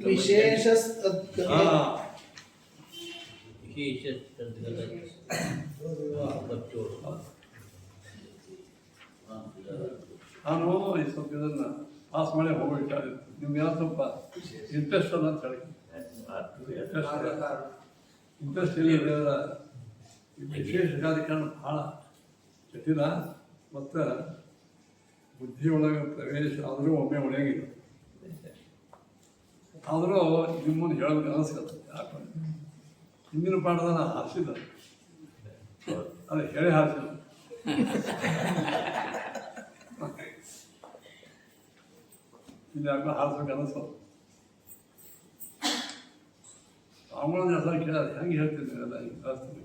ವಿಶೇಷ ನಾನು ಈ ಸ್ವಲ್ಪ ಇದನ್ನು ಪಾಸ್ ಮಾಡಿ ಹೋಗ್ಬಿಟ್ಟು ನಿಮ್ಗೆ ಏನೋ ಸ್ವಲ್ಪ ಇಂಟ್ರೆಸ್ಟ್ ಅದ ಅಂತ ಹೇಳಿ ಇಂಟ್ರೆಸ್ಟ್ ಇಲ್ಲ ವಿಶೇಷ ಕಾರ್ಯಕ್ರಮ ಭಾಳ ಜಟಿಲ ಮತ್ತು ಬುದ್ಧಿಯೊಳಗೆ ಪ್ರವೇಶ ಆದರೂ ಒಮ್ಮೆ ಒಣಗಿಲ್ಲ. ಆದರೂ ನಿಮ್ಮನ್ನು ಹೇಳಬೇಕು ಅನಿಸ್ಕತ್ತೆ. ಯಾಕಂದ್ರೆ ಹಿಂದಿನ ಪಾಠದ ನಾನು ಹಾರಿಸಿದ್ದ ಅದು ಹೇಳಿ ಹಾರಿಸಿಲ್ಲ. ಇಲ್ಲಿ ಯಾಕೋ ಹಾರಿಸ್ಬೇಕು ಅನಿಸೋದು. ಅವಳನ್ನ ಹೆಸರು ಕೇಳೋದು ಹೆಂಗೆ ಹೇಳ್ತಿದ್ವಿ ಎಲ್ಲ ಈಗ ಕಳಿಸ್ತೀವಿ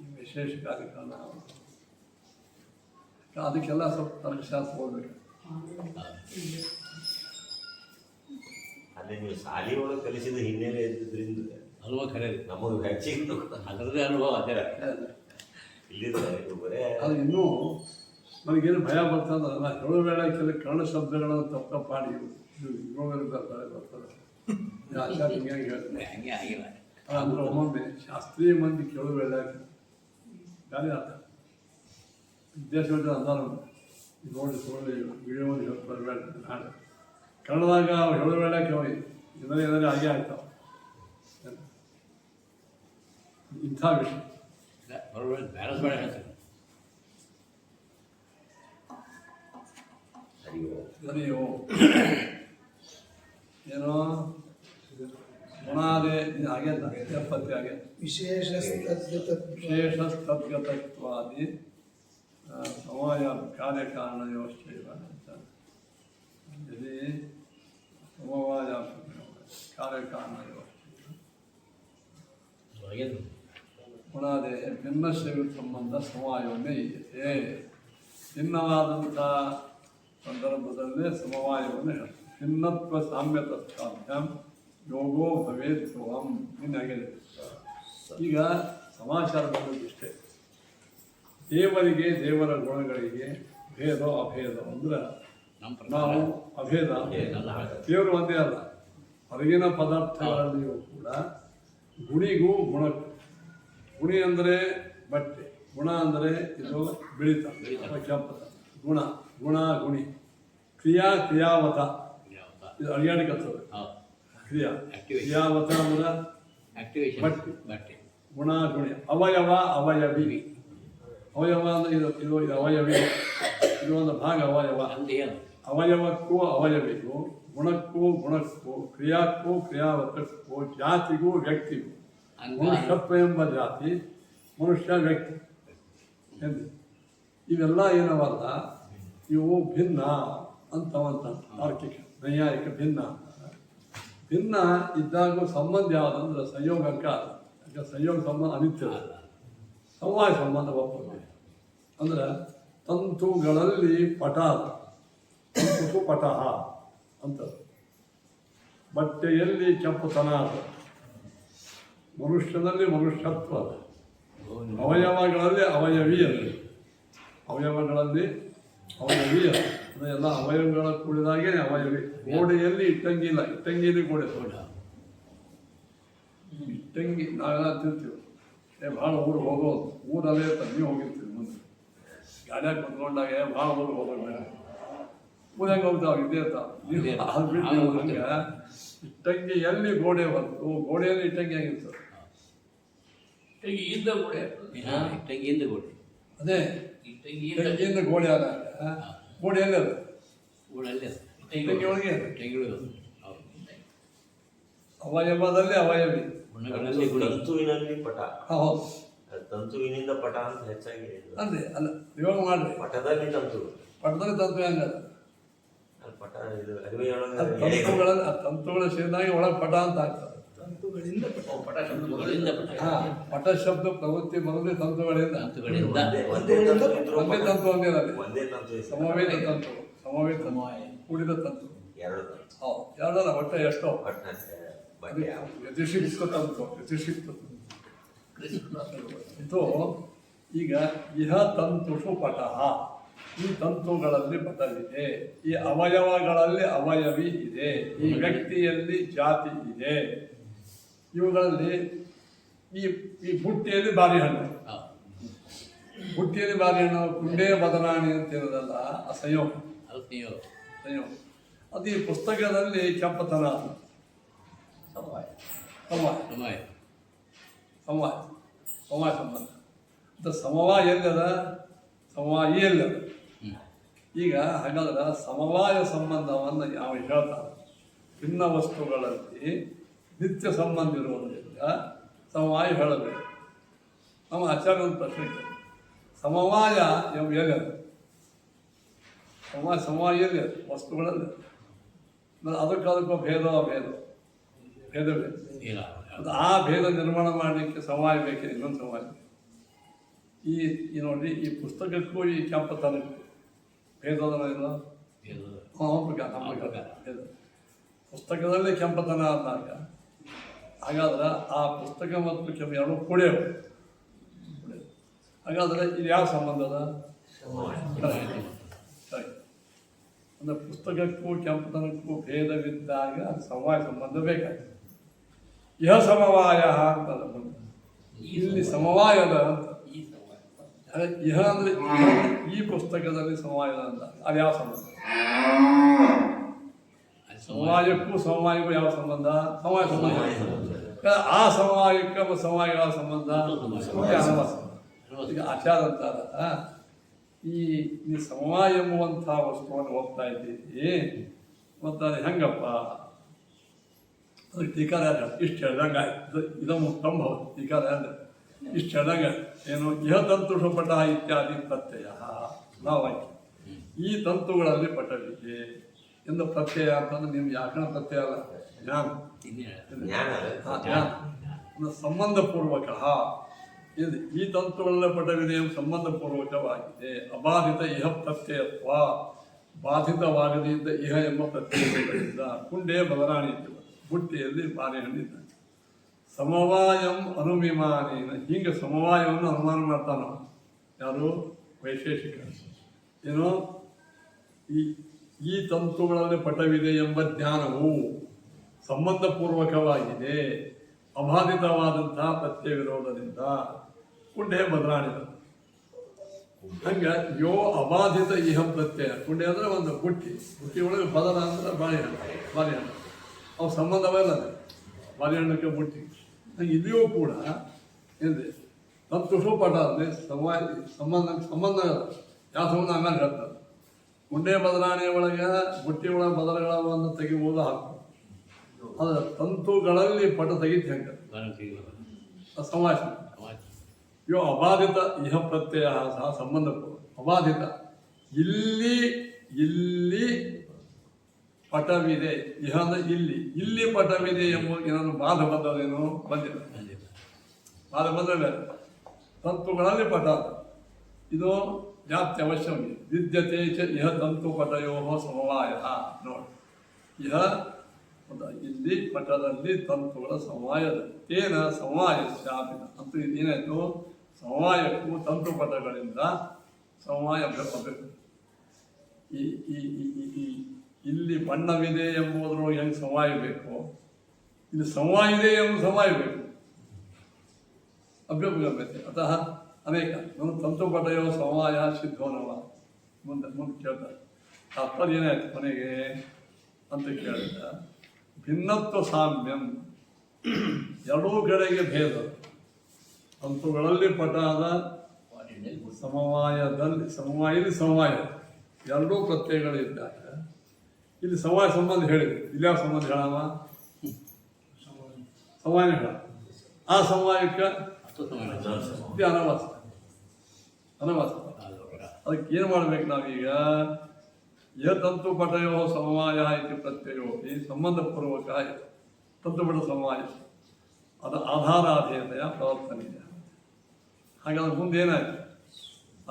ಈ ವಿಶೇಷ ಕಾರ್ಯಕ್ರಮ. ಅದಕ್ಕೆಲ್ಲ ಸ್ವಲ್ಪ ತರ್ಕಶಾಸ್ತ್ರ ಓದಬೇಕು. ಅಲ್ಲೇ ನೀವು ಶಾಲೆ ಒಳಗೆ ಕಲಿಸಿದ ಹಿನ್ನೆಲೆ ಇದ್ದಿದ್ರಿಂದ ಅನುಭವ ಖರೆ ನಮಗೆ ಹೆಚ್ಚಿಗೆ ಅದರದ್ದೇ ಅನುಭವ ಅದೇ ಇಲ್ಲಿದ್ರೆ ಬರೇ ಅದು ಇನ್ನೂ ನನಗೇನು ಭಯ ಬರ್ತದೆ. ನಾ ಹೇಳೋ ವೇಳೆ ಕೆಲ ಕನ್ನಡ ಶಬ್ದಗಳನ್ನು ತಪ್ಪ ಮಾಡಿ ಬರ್ತದೆ ಆಚಾರ ಹಿಂಗೆ ಹೇಳ್ತಾರೆ. ಹಂಗೆ ಆಗಿಲ್ಲ ಅಂದ್ರೆ ಒಮ್ಮೊಮ್ಮೆ ಶಾಸ್ತ್ರೀಯ ಮಂದಿ ಕೇಳೋ ವೇಳೆ ಗಾಳಿ ಆತ ವಿದ್ಯಾರ್ಥಿಗಳು ಅಂದಾರ ನೋಡಿ ಸುಳ್ಳಿ ವಿಡಿಯೋವನ್ನು ಹೇಳ್ತಾರೆ ನಾಳೆ ಕನ್ನಡದಾಗ ಹೇಳೋ ವೇಳೆ ಹೋಗಿ ಏನಾದ್ರೆ ಹಾಗೆ ಆಗ್ತಾವೆ ಇಂಥ ವಿಷಯ ಬ್ಯಾಲೆನ್ಸ್ ಬೇಡ ಹೇಳ್ತಾರೆ. ಸರಿಯೋ ಏನೋ ಗುಣಾದೇ ಆಗ್ಯದ ಎಪ್ಪತ್ತಿ ಆಗ್ಯದ ವಿಶೇಷ ವಿಶೇಷಸ್ತದ್ಗತತ್ವಾದಿ ಸಮಯ ಕಾರ್ಯಕಾರಣಯೋಶ್ಚೈವ ಅಂತ ಯದಿ ಸಮವಾಯ ಕಾರ್ಯಕಾರಣಯೋಶ್ಚೈವ ಗುಣಾದೇ ಭಿನ್ನಸ್ಯ ಸಂಬಂಧ ಸಮವಾಯವನ್ನೇ ಇದೆ. ಭಿನ್ನವಾದಂಥ ಸಂದರ್ಭದಲ್ಲೇ ಸಮವಾಯವನ್ನು ಹೇಳ್ತಾರೆ. ಭಿನ್ನತ್ವ ಸಾಮ್ಯತತ್ವಾಭ್ಯಾಂ ಯೋಗೋ ಭವೇತ್ವಂ ಇನ್ನಾಗಿದೆ. ಈಗ ಸಮಾಚಾರ ಬಂದದಿಷ್ಟೇ. ದೇವರಿಗೆ ದೇವರ ಗುಣಗಳಿಗೆ ಭೇದ ಅಭೇದ ಅಂದ್ರೆ ನಾವು ಅಭೇದ ದೇವರು ಒಂದೇ ಅಲ್ಲ. ಹೊರಗಿನ ಪದಾರ್ಥಗಳಲ್ಲಿಯೂ ಕೂಡ ಗುಣಿಗೂ ಗುಣಕ್ಕೂ. ಗುಣಿ ಅಂದರೆ ಬಟ್ಟೆ, ಗುಣ ಅಂದರೆ ಇದು ಬಿಳಿತ ಕೆಂಪತ. ಗುಣ ಗುಣ ಗುಣಿ ಕ್ರಿಯಾವತ ಇದು ಅಡಿಯಾಡಿಕತ್ತದ ಕ್ರಿಯಾ ಕ್ರಿಯಾವತ ಅಂದ್ರೆ ಬಟ್ಟೆ ಗುಣ ಗುಣಿ ಅವಯವ ಅವಯವಿ. ಅವಯವ ಅಂದ್ರೆ ಇದು ಅವಯವಿ, ಇದು ಒಂದು ಭಾಗ ಅವಯವ. ಅವಯವಕ್ಕೂ ಅವಯವಿಗೂ ಗುಣಕ್ಕೂ ಗುಣಕ್ಕೂ ಕ್ರಿಯಾಕ್ಕೂ ಕ್ರಿಯಾವತಕ್ಕೂ ಜಾತಿಗೂ ವ್ಯಕ್ತಿಗೂ. ಮನುಷ್ಯತ್ವ ಎಂಬ ಜಾತಿ, ಮನುಷ್ಯ ವ್ಯಕ್ತಿ ಎಂದು ಇವೆಲ್ಲ ಏನವಲ್ಲ ಇವು ಭಿನ್ನ ಅಂತವಂತ ತಾರ್ಕಿಕ ನೈಯಾಯಿಕ ಭಿನ್ನ. ಭಿನ್ನ ಇದ್ದಾಗ ಸಂಬಂಧ ಯಾವುದಂದ್ರೆ ಸಂಯೋಗಕ್ಕ. ಯಾಕೆ ಸಂಯೋಗ ಸಂಬಂಧ ಅನಿತ್ಯ, ಸಮವಾಯ ಸಂಬಂಧ ಒಪ್ಪದೆ. ಅಂದ್ರೆ ತಂತುಗಳಲ್ಲಿ ಪಟ ತಂತು ಪಟಃ ಅಂತ. ಬಟ್ಟೆಯಲ್ಲಿ ಕೆಂಪುತನ ಅದ, ಮನುಷ್ಯನಲ್ಲಿ ಮನುಷ್ಯತ್ವ ಅದ, ಅವಯವಗಳಲ್ಲಿ ಅವಯವೀಯ, ಅವಯವಗಳಲ್ಲಿ ಅವಯವೀಯ ಅಂದರೆ ಎಲ್ಲ ಅವಯವಗಳ ಕೂಡಿದಾಗೆ ಅವಯವಿ. ಗೋಡೆಯಲ್ಲಿ ಇಟ್ಟಂಗಿ ಇಲ್ಲ, ಇಟ್ಟಂಗಿಯಲ್ಲಿ ಗೋಡೆ ತೋಟ. ಇಟ್ಟಂಗಿ ನಾವೆಲ್ಲ ತಿಂತೀವಿ. ಭಾಳ ಊರು ಹೋಗೋದು, ಊರಲ್ಲೇ ಇರ್ತಾರೆ. ನೀವು ಹೋಗಿರ್ತೀವಿ ಮುಂದೆ ಗಾಡಿಯಾಗ ಕುತ್ಕೊಂಡಾಗ ಭಾಳ ಊರು ಹೋಗೋದು ಬೇಡ. ಊರ ಹೆಂಗೆ ಹೋಗ್ತಾವೆ ಇದ್ದೇ ಇರ್ತಾವೆ. ಹಂಗೆ ಇಟ್ಟಂಗಿ ಎಲ್ಲಿ ಗೋಡೆ ಬಂತು, ಗೋಡೆಯಲ್ಲಿ ಇಟ್ಟಂಗಿ ಆಗಿರ್ತದೆ. ಇದ್ದ ಗೋಡೆ ಇಟ್ಟಂಗಿಯಿಂದ ಗೋಡೆ ಅದೇ ಇಟ್ಟಂಗಿಯಿಂದ ಗೋಡೆ ಆದಾಗ ಗೋಡೆ ಎಲ್ಲಿ ಅದ? ಇಟ್ಟಂಗಿ ಒಳಗೆ ಅವಯವದಲ್ಲಿ ಅವಯವಿ, ತಂತುವಿನಲ್ಲಿ ಪಟ. ಹೌದು, ತಂತುವಿನಿಂದ ಪಟ ಅಂತ ಹೆಚ್ಚಾಗಿ ಅಂದ್ರೆ ಅಲ್ಲ ಇವಾಗ ಮಾಡ್ರಿ. ಪಟದಲ್ಲಿ ತಂತು, ಪಟದಲ್ಲಿ ತಂತು ಹೆಂಗದ? ಪಟ ಇದು ಅರಿವೆಯೊಳಗೆ ತಂತುಗಳಲ್ಲಿ ತಂತುಗಳ ಸೇರಿದಾಗಿ ಒಳಗೆ ಪಟ ಅಂತ ಆಗ್ತದೆ. ತಂತುಗಳಿಂದ ಪಟ ಶಬ್ದ ಪ್ರವೃತ್ತಿ ಮೊದಲೇ ತಂತುಗಳಿಂದ. ಒಂದೇ ತಂತು ಒಂದೇನಲ್ಲಿ ಒಂದೇ ತಂತು, ಸಮವೇತ ತಂತು, ಸಮವೇತ ಕೂಡಿದ ತಂತು. ಎರಡು ತಂತು. ಹೌದು, ಎರಡಲ್ಲ ಒಟ್ಟ ಎಷ್ಟೋ ಯತಿಶಿಕ್ತ ತಂತು, ಯತಿಶಿಕ್ತ ಇದು. ಈಗ ಇಹ ತಂತುಷು ಪಟಃ ಈ ತಂತುಗಳಲ್ಲಿ ಪಟವಿದೆ, ಈ ಅವಯವಗಳಲ್ಲಿ ಅವಯವಿ ಇದೆ, ಈ ವ್ಯಕ್ತಿಯಲ್ಲಿ ಜಾತಿ ಇದೆ. ಇವುಗಳಲ್ಲಿ ಈ ಈ ಬುಟ್ಟಿಯಲ್ಲಿ ಬಾರಿಹಣ್ಣು, ಬುಟ್ಟಿಯಲ್ಲಿ ಬಾರಿಹಣ್ಣು, ಕುಂಡೇ ಬದಲಾಣಿ ಅಂತ ಇರೋದಲ್ಲ, ಆ ಸಂಯೋಗ. ಸಂಯೋಗ ಅದು ಈ ಪುಸ್ತಕದಲ್ಲಿ ಕೆಂಪತನ, ಸಮವಾಯ ಸಮವಾಯ ಸಮವಾಯ ಸಮವಾಯ ಸಂಬಂಧ ಅಂತ. ಸಮವಾಯ ಎಲ್ಲದ, ಸಮವಾಯಿ ಎಲ್ಲದ. ಈಗ ಹಾಗಾದ್ರೆ ಸಮವಾಯ ಸಂಬಂಧವನ್ನು ಯಾವ ಹೇಳ್ತಾರೆ, ಭಿನ್ನ ವಸ್ತುಗಳಲ್ಲಿ ನಿತ್ಯ ಸಂಬಂಧ ಇರುವುದರಿಂದ ಸಮವಾಯ ಹೇಳಬೇಕು. ನಮ್ಮ ಆಚಾರ್ಯ ಒಂದು ಪ್ರಶ್ನೆ ಕೇಳಿ, ಸಮವಾಯ ಎಲ್ಲದ? ಸಮವಾಯ ಎಲ್ಲಿ ವಸ್ತುಗಳಲ್ಲಿ? ಅದಕ್ಕೂ ಭೇದವೇ. ಅದು ಆ ಭೇದ ನಿರ್ಮಾಣ ಮಾಡಲಿಕ್ಕೆ ಸಮವಾಯ ಬೇಕಿದೆ, ಇನ್ನೊಂದು ಸಮವಾಯ. ಈ ನೋಡಿ, ಈ ಪುಸ್ತಕಕ್ಕೂ ಈ ಕೆಂಪತನಕ್ಕೂ ಭೇದದ ಇಲ್ಲ. ಪುಸ್ತಕದಲ್ಲಿ ಕೆಂಪತನ ಆದಾಗ ಹಾಗಾದ್ರೆ ಆ ಪುಸ್ತಕ ಮತ್ತು ಕೆಂಪು ಎರಡು ಕೂಡೇವು. ಹಾಗಾದ್ರೆ ಇದು ಯಾವ ಸಂಬಂಧದ? ಸರಿ. ಅಂದರೆ ಪುಸ್ತಕಕ್ಕೂ ಕೆಂಪತನಕ್ಕೂ ಭೇದವಿದ್ದಾಗ ಅದು ಸಮವಾಯ ಸಂಬಂಧ ಬೇಕಾಗ್ತದೆ. ಇಹ ಸಮವಾಯ ಅಂತ ಇಲ್ಲಿ ಸಮವಾಯದ ಅಂತ. ಇಹ ಅಂದರೆ ಈ ಪುಸ್ತಕದಲ್ಲಿ ಸಮವಾಯದ ಅಂತ. ಅದು ಯಾವ ಸಂಬಂಧ? ಸಮವಾಯಕ್ಕೂ ಸಮವಾಯಕ್ಕೂ ಯಾವ ಸಂಬಂಧ? ಸಮವಾಯ ಸಂಬಂಧ. ಆ ಸಮವಾಯಕ್ಕೆ ಸಮವಾಯ ಯಾವ ಸಂಬಂಧ? ಅನವಾಸ. ಈಗ ಆಚಾರ ಅಂತಾರ, ಈ ಸಮವಾಯ ಎಂಬುವಂಥ ವಸ್ತುವನ್ನು ಹೋಗ್ತಾ ಇದ್ದೀವಿ, ಮತ್ತು ಅದು ಹೆಂಗಪ್ಪ? ಅದಕ್ಕೆ ಟೀಕಾರ ಇಷ್ಟು ಹೇಳ್ದಂಗೆ ಆಯ್ತು. ಇದನ್ನು ಸಂಭವ ಟೀಕಾರ ಅಂದರೆ ಇಷ್ಟು ಹೇಳ್ದಂಗೆ ಏನು, ಇಹ ತಂತು ಪಟ ಇತ್ಯಾದಿ ಪ್ರತ್ಯಯ ನಾವಾಯ್ತು. ಈ ತಂತುಗಳಲ್ಲಿ ಪಟವಿದೆ ಎಂದು ಪ್ರತ್ಯಯ ಅಂತಂದ್ರೆ ನಿಮ್ಗೆ ಯಾಕಣ ಪ್ರತ್ಯಯ ಅಲ್ಲ, ಜ್ಞಾನ. ಜ್ಞಾನ ಸಂಬಂಧಪೂರ್ವಕ. ಇಲ್ಲಿ ಈ ತಂತುಗಳಲ್ಲಿ ಪಟವಿದೆ ಎಂದು ಸಂಬಂಧಪೂರ್ವಕವಾಗಿದೆ. ಅಬಾಧಿತ ಇಹ ಪ್ರತ್ಯಯತ್ವ, ಬಾಧಿತವಾಗದಿದ್ದ ಇಹ ಎಂಬ ಪ್ರತ್ಯಯಗಳಿಂದ ಕುಂಡೇ ಬದಲಾಣಿ ಬುಟ್ಟಿಯಲ್ಲಿ ಬಾರೆಹಣ್ಣಿದ್ದ. ಸಮವಾಯಂ ಅನುಮಿಮಾನೇನ, ಹೀಗೆ ಸಮವಾಯವನ್ನು ಅನುಮಾನ ಮಾಡ್ತಾನ ಯಾರು? ವೈಶೇಷಿಕ. ಏನು, ಈ ತಂತುಗಳಲ್ಲಿ ಪಟವಿದೆ ಎಂಬ ಜ್ಞಾನವು ಸಂಬಂಧಪೂರ್ವಕವಾಗಿದೆ, ಅಬಾಧಿತವಾದಂತಹ ಪ್ರತ್ಯಯವಿರೋದರಿಂದ ಕುಂಡೆ ಬದಲಾಣಿದ. ಹಂಗೆ ಯೋ ಅಬಾಧಿತ ಇಹ ಪ್ರತ್ಯಯ. ಕುಂಡೆ ಅಂದರೆ ಒಂದು ಬುಟ್ಟಿ, ಬುಟ್ಟಿ ಒಳಗೆ ಬದಲ ಅಂದ್ರೆ ಬಾಳೆಹಣ್ಣು ಅವು ಸಂಬಂಧವೇ ಇಲ್ಲ. ಬಾಳೆಹಣ್ಣಕ್ಕೆ ಬುಟ್ಟಿ ಹಂಗೆ ಇಲ್ಲಿಯೂ ಕೂಡ ಏನಿದೆ ತಂತುಷು ಪಟ ಅಂದರೆ ಸಂಬಂಧ ಯಾವ ಸಂಬಂಧ ಆಮೇಲೆ ಹೇಳ್ತಾರೆ. ಕುಂಡೆ ಬದಲಾವಣೆ ಒಳಗೆ ಬುಟ್ಟಿ ಒಳಗೆ ಬದಲಗಳನ್ನು ತೆಗಿಬೋದು, ಹಾಕು. ಆದರೆ ತಂತುಗಳಲ್ಲಿ ಪಟ ತೆಗಿತು ಹೆಂಗೆ ಸಮಾಸ. ಇವು ಅಬಾಧಿತ ಇಹ ಪ್ರತ್ಯಯ ಸಹ ಸಂಬಂಧಪೂರ್ವ ಅಬಾಧಿತ. ಇಲ್ಲಿ ಪಟವಿದೆ, ಇಹ ಅಂದರೆ ಇಲ್ಲಿ ಪಟವಿದೆ ಎಂಬುದು ಏನಾದ್ರು ಬಾಧ ಬಂದದೇನೋ ಬಂದಿಲ್ಲ. ಬಾಧ ಬಂದರೆ ತಂತುಗಳಲ್ಲಿ ಪಟ ಇದು ವ್ಯಾಪ್ತಿ ಅವಶ್ಯವಿದೆ. ವಿದ್ಯತೆ ಚ ಇಹ ತಂತು ಪಟಯೋ ಸಮವಾಯ. ನೋಡಿ, ಇಹ ಇಲ್ಲಿ ಪಟದಲ್ಲಿ ತಂತುಗಳ ಸಮವಾಯದ ತೇನ ಸಮವಾಯ ಶಾಪಿನ ಅಂತೂ ಇದೇನಾಯಿತು, ಸಮವಾಯಕ್ಕೂ ತಂತು ಪಟಗಳಿಂದ ಸಮವಾಯ ಬೇಕು. ಇಲ್ಲಿ ಬಣ್ಣವಿದೆ ಎಂಬುದರೊಳಗೆ ಹೆಂಗೆ ಸಮವಾಯ ಬೇಕು, ಇಲ್ಲಿ ಸಮವಾಯ ಇದೆ ಎಂಬ ಸಮವಾಯ ಬೇಕು, ಅಭ್ಯುಪಗಮ್ಯತೆ. ಅತಃ ಅನೇಕ ನನ್ನ ತಂತುಪಟಯೋ ಸಮವಾಯ ಸಿದ್ಧೋನವ. ಮುಂದೆ ಕೇಳ್ತಾರೆ ತಾತ್ಪರ್ಯ ಏನಾಯ್ತು ಕೊನೆಗೆ ಅಂತ ಕೇಳಿದ, ಭಿನ್ನತ್ವ ಸಾಮ್ಯಂ, ಎರಡೂ ಕಡೆಗೆ ಭೇದ. ತಂತುಗಳಲ್ಲಿ ಪಟಾದ ಸಮವಾಯದಲ್ಲಿ ಸಮವಾಯ ಎರಡೂ ಪ್ರತ್ಯಯಗಳಿದ್ದಾಗ ಇಲ್ಲಿ ಸಮವಾಯ ಸಂಬಂಧ ಹೇಳಿದೆ. ಇಲ್ಲಿ ಯಾವ ಸಂಬಂಧ ಹೇಳವ? ಸಮವಾಯ ಹೇಳ. ಆ ಸಮವಾಯಕ್ಕೆ ಅನವಾಸ. ಅದಕ್ಕೆ ಏನು ಮಾಡ್ಬೇಕು ನಾವೀಗ? ಯತಂತು ಪಟಯೋ ಸಮವಾಯ ಇತಿ ಪ್ರತ್ಯಯೋ ಈ ಸಂಬಂಧಪೂರ್ವಕ ತಂತುಪಟ ಸಮವಾಯ ಅದು ಆಧಾರಾಧೀನತೆಯ ಪ್ರವರ್ತನೀಯ. ಹಾಗಾದ್ರೆ ಮುಂದೇನಾಯ್ತು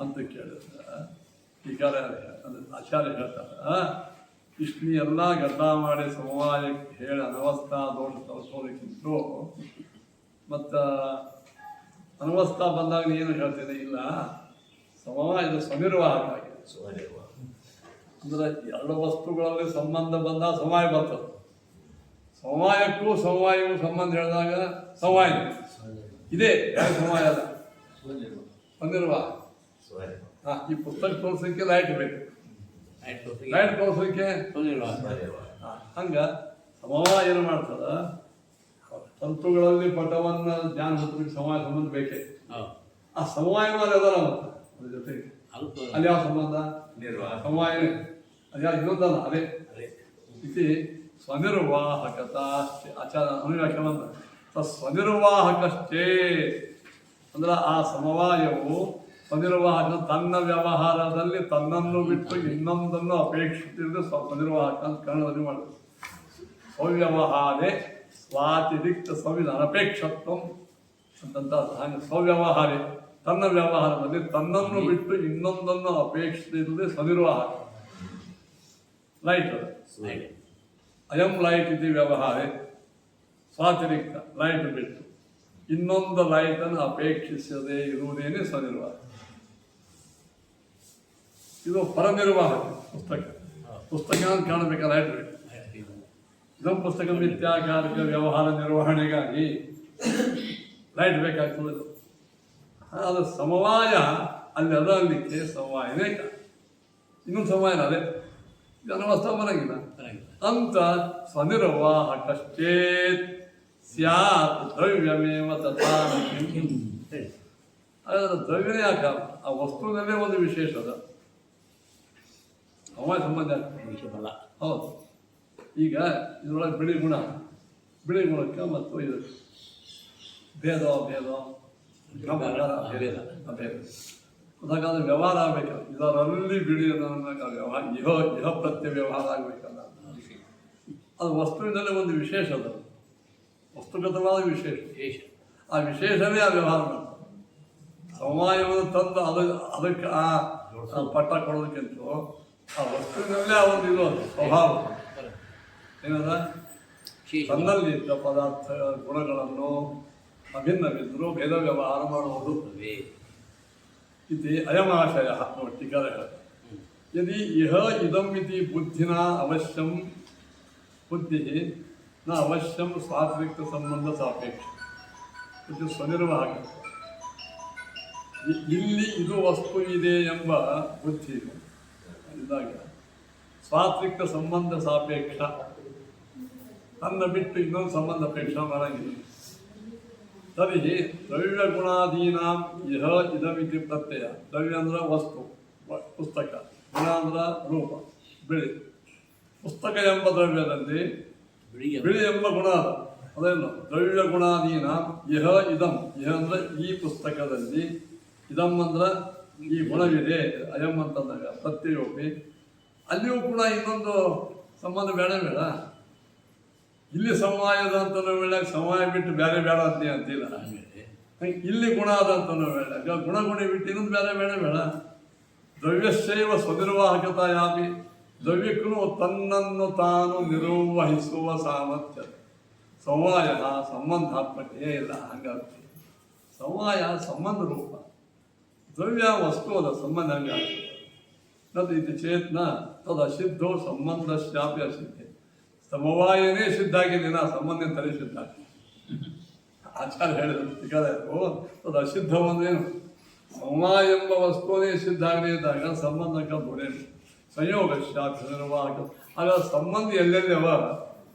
ಅಂತ ಕೇಳಿದ್ರೆ ಟೀಕಾರ ಅಂದರೆ ಆಚಾರ್ಯ ಹೇಳ್ತಾರೆ, ಇಷ್ಟು ಎಲ್ಲ ಗಡ್ಡ ಮಾಡಿ ಸಮವಾಯಕ್ಕೆ ಹೇಳಿ ಅನವಸ್ಥಾ ದೋಷ ತೋರಿಸೋದಕ್ಕಿಂತೂ ಮತ್ತು ಅನವಸ್ಥಾ ಬಂದಾಗ ಏನು ಹೇಳ್ತಿದೆ, ಇಲ್ಲ ಸಮವಾಯದ ಸ್ವನಿರ್ವಾಹಕ ಆಗಿದೆ. ಸ್ವನಿರ್ವಾಹ. ಅಂದ್ರೆ ಎರಡು ವಸ್ತುಗಳಲ್ಲಿ ಸಂಬಂಧ ಬಂದ ಸಮವಾಯ ಬರ್ತದೆ. ಸಮವಾಯಕ್ಕೂ ಸಮವಾಯಕ್ಕೂ ಸಂಬಂಧ ಹೇಳಿದಾಗ ಸಮವಾಯ ಇದೆ, ಯಾವ ಸಮವಾಯ ಅಲ್ಲ, ಬಂದಿರುವ. ಈ ಪುಸ್ತಕ ತೋರಿಸಲಿಕ್ಕೆ ಲೈಟ್ ಬೇಕು, ಲೈಟ್ ತೋರಿಸಲಿಕ್ಕೆ ಹಂಗ ಸಮವಾಯ ಏನು ಮಾಡ್ತದ, ತಂತುಗಳಲ್ಲಿ ಪಟವನ್ನ ಜ್ಞಾನ ಹೊತ್ತಲಿಕ್ಕೆ ಸಮವಾಯ ಸಂಬಂಧ ಬೇಕೇ. ಆ ಸಮವಾಯನೂ ಅಲ್ಲಿ ಅದಲ್ಲ ಮತ್ತೆ ಅದ್ರ ಜೊತೆಗೆ ಅಲ್ಲಿ ಯಾವ ಸಂಬಂಧ ಸಮವಾಯನೇ, ಅದು ಯಾವ ಇನ್ನೊಂದಲ್ಲ, ಅದೇ ಇತಿ ಸ್ವನಿರ್ವಾಹಕತ ಆಚಾರ ಅನುವ್ಯಾಖ್ಯ ಬಂದ ಸ್ವನಿರ್ವಾಹಕಷ್ಟೇ. ಅಂದ್ರೆ ಆ ಸಮವಾಯವು ಸ್ವನಿರ್ವಾಹಕ, ತನ್ನ ವ್ಯವಹಾರದಲ್ಲಿ ತನ್ನನ್ನು ಬಿಟ್ಟು ಇನ್ನೊಂದನ್ನು ಅಪೇಕ್ಷಿಸಿದ್ರೆ ಸ್ವನಿರ್ವಾಹಕ ಅಂತ ಕನ್ನಡದಲ್ಲಿ ಮಾಡಿದ್ರು. ಸ್ವವ್ಯವಹಾರೇ ಸ್ವಾತಿರಿಕ್ತ ಸವಿದ ಅನಪೇಕ್ಷತ್ವ ಅಂತಂತ. ಹಾಗೆ ಸ್ವವ್ಯವಹಾರೇ ತನ್ನ ವ್ಯವಹಾರದಲ್ಲಿ ತನ್ನನ್ನು ಬಿಟ್ಟು ಇನ್ನೊಂದನ್ನು ಅಪೇಕ್ಷಿಸಿದ್ರೆ ಸ್ವನಿರ್ವಾಹಕ. ಲೈಟ್ ಅದು, ಅಯಂ ಲೈಟ್ ಇದು ವ್ಯವಹಾರ ಸ್ವಾತಿರಿಕ್ತ, ಲೈಟ್ ಬಿಟ್ಟು ಇನ್ನೊಂದು ಲೈಟನ್ನು ಅಪೇಕ್ಷಿಸದೇ ಇರುವುದೇನೆ ಸ್ವನಿರ್ವಾಹ. ಇದು ಪರನಿರ್ವಾಹಕ ಪುಸ್ತಕ. ಪುಸ್ತಕ ಅಂತ ಕಾಣಬೇಕಾದ ಲೈಟ್ ಬೇಕು. ಇದೊಂದು ಪುಸ್ತಕ ಮಿಥ್ಯಾಕಾರಕ ವ್ಯವಹಾರ ನಿರ್ವಹಣೆಗಾಗಿ ಲೈಟ್ ಬೇಕಾಗ್ತದೆ. ಅದು ಸಮವಾಯ ಅಲ್ಲಿ ಅದರಲ್ಲಿಕ್ಕೆ ಸಮವಾಯನೇ ಇನ್ನೊಂದು ಸಮವಾಯನ ಅದೇ ಅನವಸ್ಥಾ ಬರಂಗಿಲ್ಲ ಅಂತ. ಸ್ವನಿರ್ವಾಹಕಶ್ಚೇತ್ ಸ್ಯಾತ್ ದ್ರವ್ಯಮೇವ ತಥಾ. ಅದರ ದ್ರವ್ಯನೇ ಯಾಕ, ಆ ವಸ್ತುವಿನಲ್ಲೇ ಒಂದು ವಿಶೇಷ ಅದ, ಸಮವಾಯ ಸಂಬಂಧ ಆಗ್ತದೆ. ಹೌದು. ಈಗ ಇದರೊಳಗೆ ಬಿಳಿ ಗುಣಕ್ಕೆ ಮತ್ತು ಇದು ಭೇದ ಅದಾಗಾದ್ರೆ ವ್ಯವಹಾರ ಆಗ್ಬೇಕಲ್ಲ, ಇದರಲ್ಲಿ ಬಿಳಿ ವ್ಯವಹಾರ ಇಹ ಪ್ರತ್ಯ ವ್ಯವಹಾರ ಆಗ್ಬೇಕಲ್ಲ. ಅದು ವಸ್ತುವಿನಲ್ಲೇ ಒಂದು ವಿಶೇಷ ಅದ, ವಸ್ತುಗತವಾದ ವಿಶೇಷ. ಆ ವಿಶೇಷವೇ ಆ ವ್ಯವಹಾರ ಮಾಡ್ತಾರೆ. ಸಮವಾಯವನ್ನು ತಂದು ಅದಕ್ಕೆ ಆ ಪಟ್ಟ ಕೊಡೋದಕ್ಕಿಂತ ಆ ವಸ್ತುವಿನಲ್ಲೇ ಆ ಒಂದು ಇದು ಸ್ವಭಾವ ಏನದ, ತನ್ನಲ್ಲಿ ಇದ್ದ ಪದಾರ್ಥ ಗುಣಗಳನ್ನು ಅಭಿನ್ನವಿದ್ದರೂ ಭೇದ ವ್ಯವಹಾರ ಮಾಡುವುದು. ಇದು ಅಯಮಾಶಯ ಟೀಕಾರ ಯದಿ ಇಹ ಇದಂ ಇತಿ ಬುದ್ಧಿನ ಅವಶ್ಯಂ ಬುದ್ಧಿ ನ ಅವಶ್ಯಂ ಸ್ವಾತಿರಿಕ್ತ ಸಂಬಂಧ ಸಾಪೇಕ್ಷ. ಇದು ಸ್ವನಿರ್ವಾಹಕ. ಇಲ್ಲಿ ಇದು ವಸ್ತು ಇದೆ ಎಂಬ ಬುದ್ಧಿ ಇದ್ದಾಗ ಸ್ವಾತಿರಿಕ್ತ ಸಂಬಂಧ ಸಾಪೇಕ್ಷ, ತನ್ನ ಬಿಟ್ಟು ಇನ್ನೊಂದು ಸಂಬಂಧ ಅಪೇಕ್ಷ ಮಾಡಂಗಿಲ್ಲ. ತರ್ಹಿ ದ್ರವ್ಯಗುಣಾದೀನಾಂ ಇಹ ಇದಮಿತಿ ಪ್ರತ್ಯಯ. ದ್ರವ್ಯ ಅಂದ್ರೆ ವಸ್ತು, ಪುಸ್ತಕ. ಗುಣ ಅಂದ್ರೆ ರೂಪ, ಬಿಳಿ. ಪುಸ್ತಕ ಎಂಬ ದ್ರವ್ಯದಲ್ಲಿ ಬಿಳಿ ಎಂಬ ಗುಣ ಅದ, ಅದೇನು ದ್ರವ್ಯ ಗುಣಾದೀನಾಂ ಇಹ ಇದಂ. ಇಹ ಅಂದ್ರೆ ಈ ಪುಸ್ತಕದಲ್ಲಿ, ಇದಂ ಅಂದ್ರೆ ಈ ಗುಣವಿದೆ, ಅಯಂ ಅಂತಂದಾಗ ಪ್ರತ್ಯಯೋಪಿ. ಅಲ್ಲಿಯೂ ಕೂಡ ಇನ್ನೊಂದು ಸಂಬಂಧ ಬೇಡ. ಇಲ್ಲಿ ಸಮವಾಯದ ಅಂತನೂ ಬೇಡ, ಸಮವಾಯ ಬಿಟ್ಟು ಬೇರೆ ಬೇಡ ಅಂತಿಲ್ಲ. ಇಲ್ಲಿ ಗುಣ ಅದ ಅಂತನೂ ಬೇಡ, ಗುಣಗುಣಿ ಬಿಟ್ಟು ಇನ್ನೊಂದು ಬೇಡ. ದ್ರವ್ಯಶೈವ ಸ್ವನಿರ್ವಾಹಕತ ಯಾಪಿ. ದ್ರವ್ಯಕ್ಕೂ ತನ್ನನ್ನು ತಾನು ನಿರ್ವಹಿಸುವ ಸಾಮರ್ಥ್ಯ. ಸಮವಾಯ ಸಂಬಂಧಾತ್ಮಕೇ ಇಲ್ಲ. ಹಂಗಾಗ್ತದೆ ಸಮವಾಯ ಸಂಬಂಧ ರೂಪ, ದ್ರವ್ಯ ವಸ್ತು ಅದ ಸಂಬಂಧ ಹಂಗಾಗ್ತದೆ. ತದ್ ಇದು ಚೇತ್ನ ತದ್ ಅಸಿದ್ಧೋ ಸಂಬಂಧಶ್ಯಾಪಿ ಅಸಿದ್ಧೆ. ಸಮವಾಯನೇ ಸಿದ್ಧ ಆಗಿದೆ, ನಾ ಸಂಬಂಧ ತಲೆ ಸಿದ್ಧ ಆಗಿದೆ. ಆಚಾರ್ಯ ಹೇಳಿದ್ರು ಅದು ಅಸಿದ್ಧ ಒಂದೇನು, ಸಮವಾಯ ಎಂಬ ವಸ್ತುವೇ ಸಿದ್ಧ ಆಗದೇ ಇದ್ದಾಗ ಸಂಬಂಧಕ್ಕೆ ಬುಡೇನು ಸಂಯೋಗ ಸ್ವನಿರ್ವಾಹಕ. ಆಗ ಸಂಬಂಧ ಎಲ್ಲೆಲ್ಲಿ ಅವ